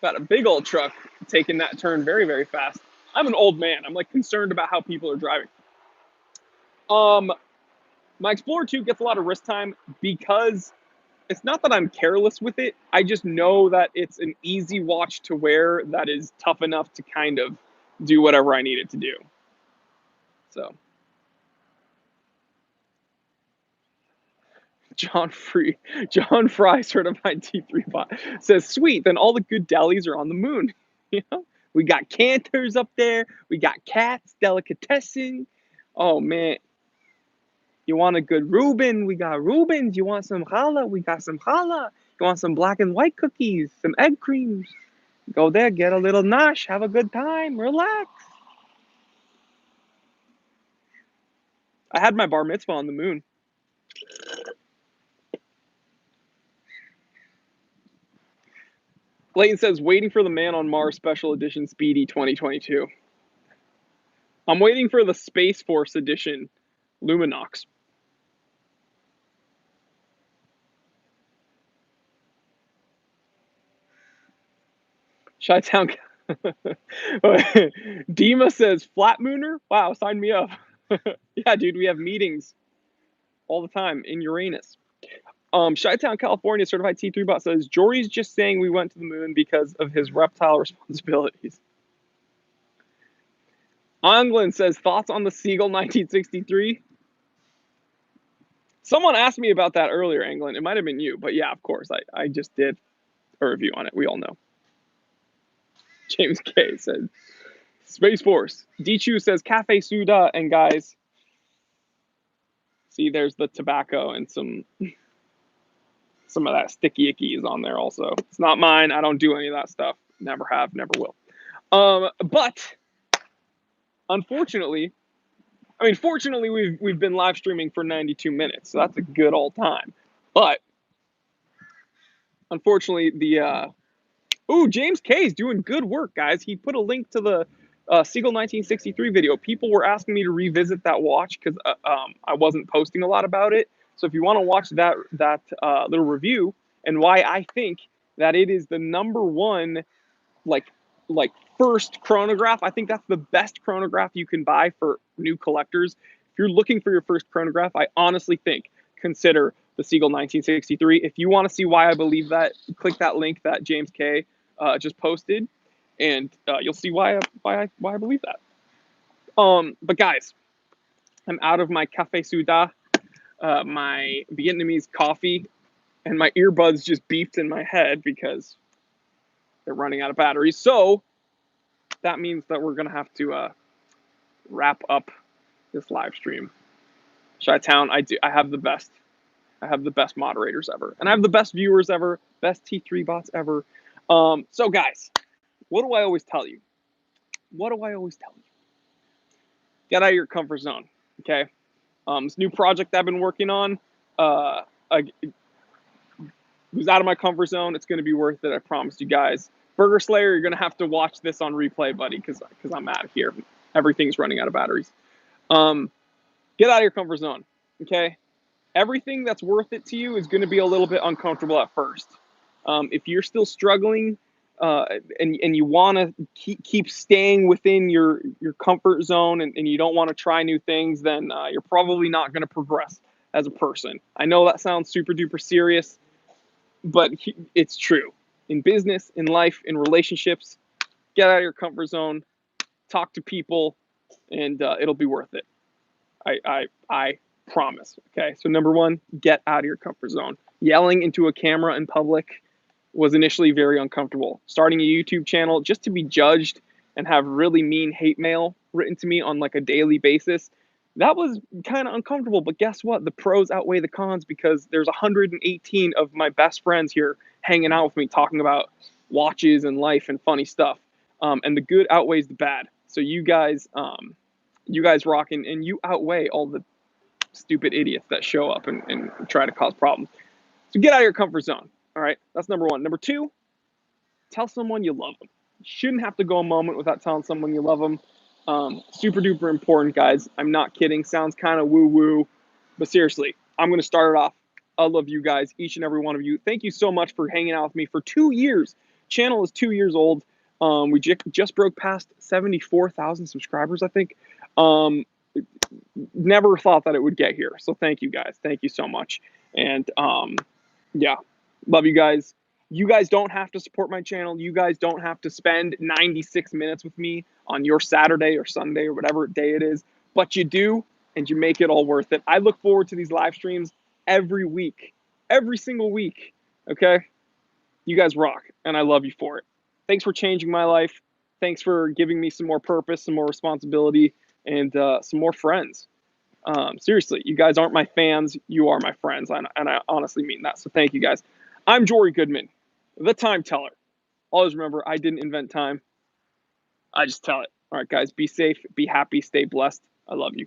Speaker 1: got a big old truck taking that turn very, very fast. I'm an old man. I'm like concerned about how people are driving. Um, my Explorer 2 gets a lot of wrist time because it's not that I'm careless with it. I just know that it's an easy watch to wear that is tough enough to kind of do whatever I need it to do. So John Fry, certified T3 bot, says, "Sweet, then all the good delis are on the moon." You know, we got Cantors up there, we got Cats, Delicatessen. Oh man, you want a good Reuben? We got Reubens. You want some challah? We got some challah. You want some black and white cookies, some egg creams? Go there, get a little nosh, have a good time, relax. I had my bar mitzvah on the moon. Clayton says, "Waiting for the Man on Mars Special Edition Speedy 2022. I'm waiting for the Space Force Edition Luminox." Chi-Town. Dima says, "Flat Mooner? Wow, sign me up." Yeah, dude, we have meetings all the time in Uranus. Chi-Town, California, certified T3 bot says, "Jory's just saying we went to the moon because of his reptile responsibilities." Anglin says, "Thoughts on the Seagull 1963? Someone asked me about that earlier, Anglin. It might have been you, but yeah, of course. I just did a review on it. We all know. James K said, "Space Force." Dichu says, "Cafe Suda." And guys, see, there's the tobacco and some of that sticky icky is on there also. It's not mine. I don't do any of that stuff. Never have, never will. But unfortunately, fortunately, we've been live streaming for 92 minutes, so that's a good old time. But unfortunately, James K is doing good work, guys. He put a link to the Seagull 1963 video. People were asking me to revisit that watch because I wasn't posting a lot about it. So if you want to watch that little review and why I think that it is the number one like first chronograph, I think that's the best chronograph you can buy for new collectors. If you're looking for your first chronograph, I honestly think consider the Seagull 1963. If you want to see why I believe that, click that link that James K just posted, and you'll see why I believe that. But guys, I'm out of my Cafe Suda, my Vietnamese coffee, and my earbuds just beeped in my head because they're running out of batteries. So that means that we're gonna have to wrap up this live stream. Chi-Town, I have the best. I have the best moderators ever, and I have the best viewers ever, best T3 bots ever. So guys, what do I always tell you? What do I always tell you? Get out of your comfort zone, okay? This new project I've been working on, it was out of my comfort zone. It's going to be worth it. I promise you guys. Burger Slayer, you're going to have to watch this on replay, buddy, because I'm out of here. Everything's running out of batteries. Get out of your comfort zone, okay? Everything that's worth it to you is going to be a little bit uncomfortable at first. If you're still struggling and you want to keep staying within your comfort zone and you don't want to try new things, then you're probably not going to progress as a person. I know that sounds super duper serious, but it's true. In business, in life, in relationships, get out of your comfort zone, talk to people, and it'll be worth it. I promise. Okay. So number one, get out of your comfort zone. Yelling into a camera in public was initially very uncomfortable. Starting a YouTube channel just to be judged and have really mean hate mail written to me on like a daily basis, that was kind of uncomfortable. But guess what? The pros outweigh the cons because there's 118 of my best friends here hanging out with me talking about watches and life and funny stuff. And the good outweighs the bad. So you guys rock and you outweigh all the stupid idiots that show up and try to cause problems. So get out of your comfort zone. All right, that's number one. Number two, tell someone you love them. You shouldn't have to go a moment without telling someone you love them. Super duper important, guys. I'm not kidding. Sounds kind of woo woo, but seriously, I'm going to start it off. I love you guys, each and every one of you. Thank you so much for hanging out with me for 2 years. Channel is 2 years old. We just broke past 74,000 subscribers, I think. Never thought that it would get here. So thank you guys. Thank you so much. And yeah, love you guys. You guys don't have to support my channel. You guys don't have to spend 96 minutes with me on your Saturday or Sunday or whatever day it is, but you do, and you make it all worth it. I look forward to these live streams every week, every single week. Okay? You guys rock, and I love you for it. Thanks for changing my life. Thanks for giving me some more purpose, some more responsibility, and some more friends. Seriously, you guys aren't my fans. You are my friends, and I honestly mean that. So thank you guys. I'm Jory Goodman, the time teller. Always remember, I didn't invent time. I just tell it. All right, guys, be safe, be happy, stay blessed. I love you.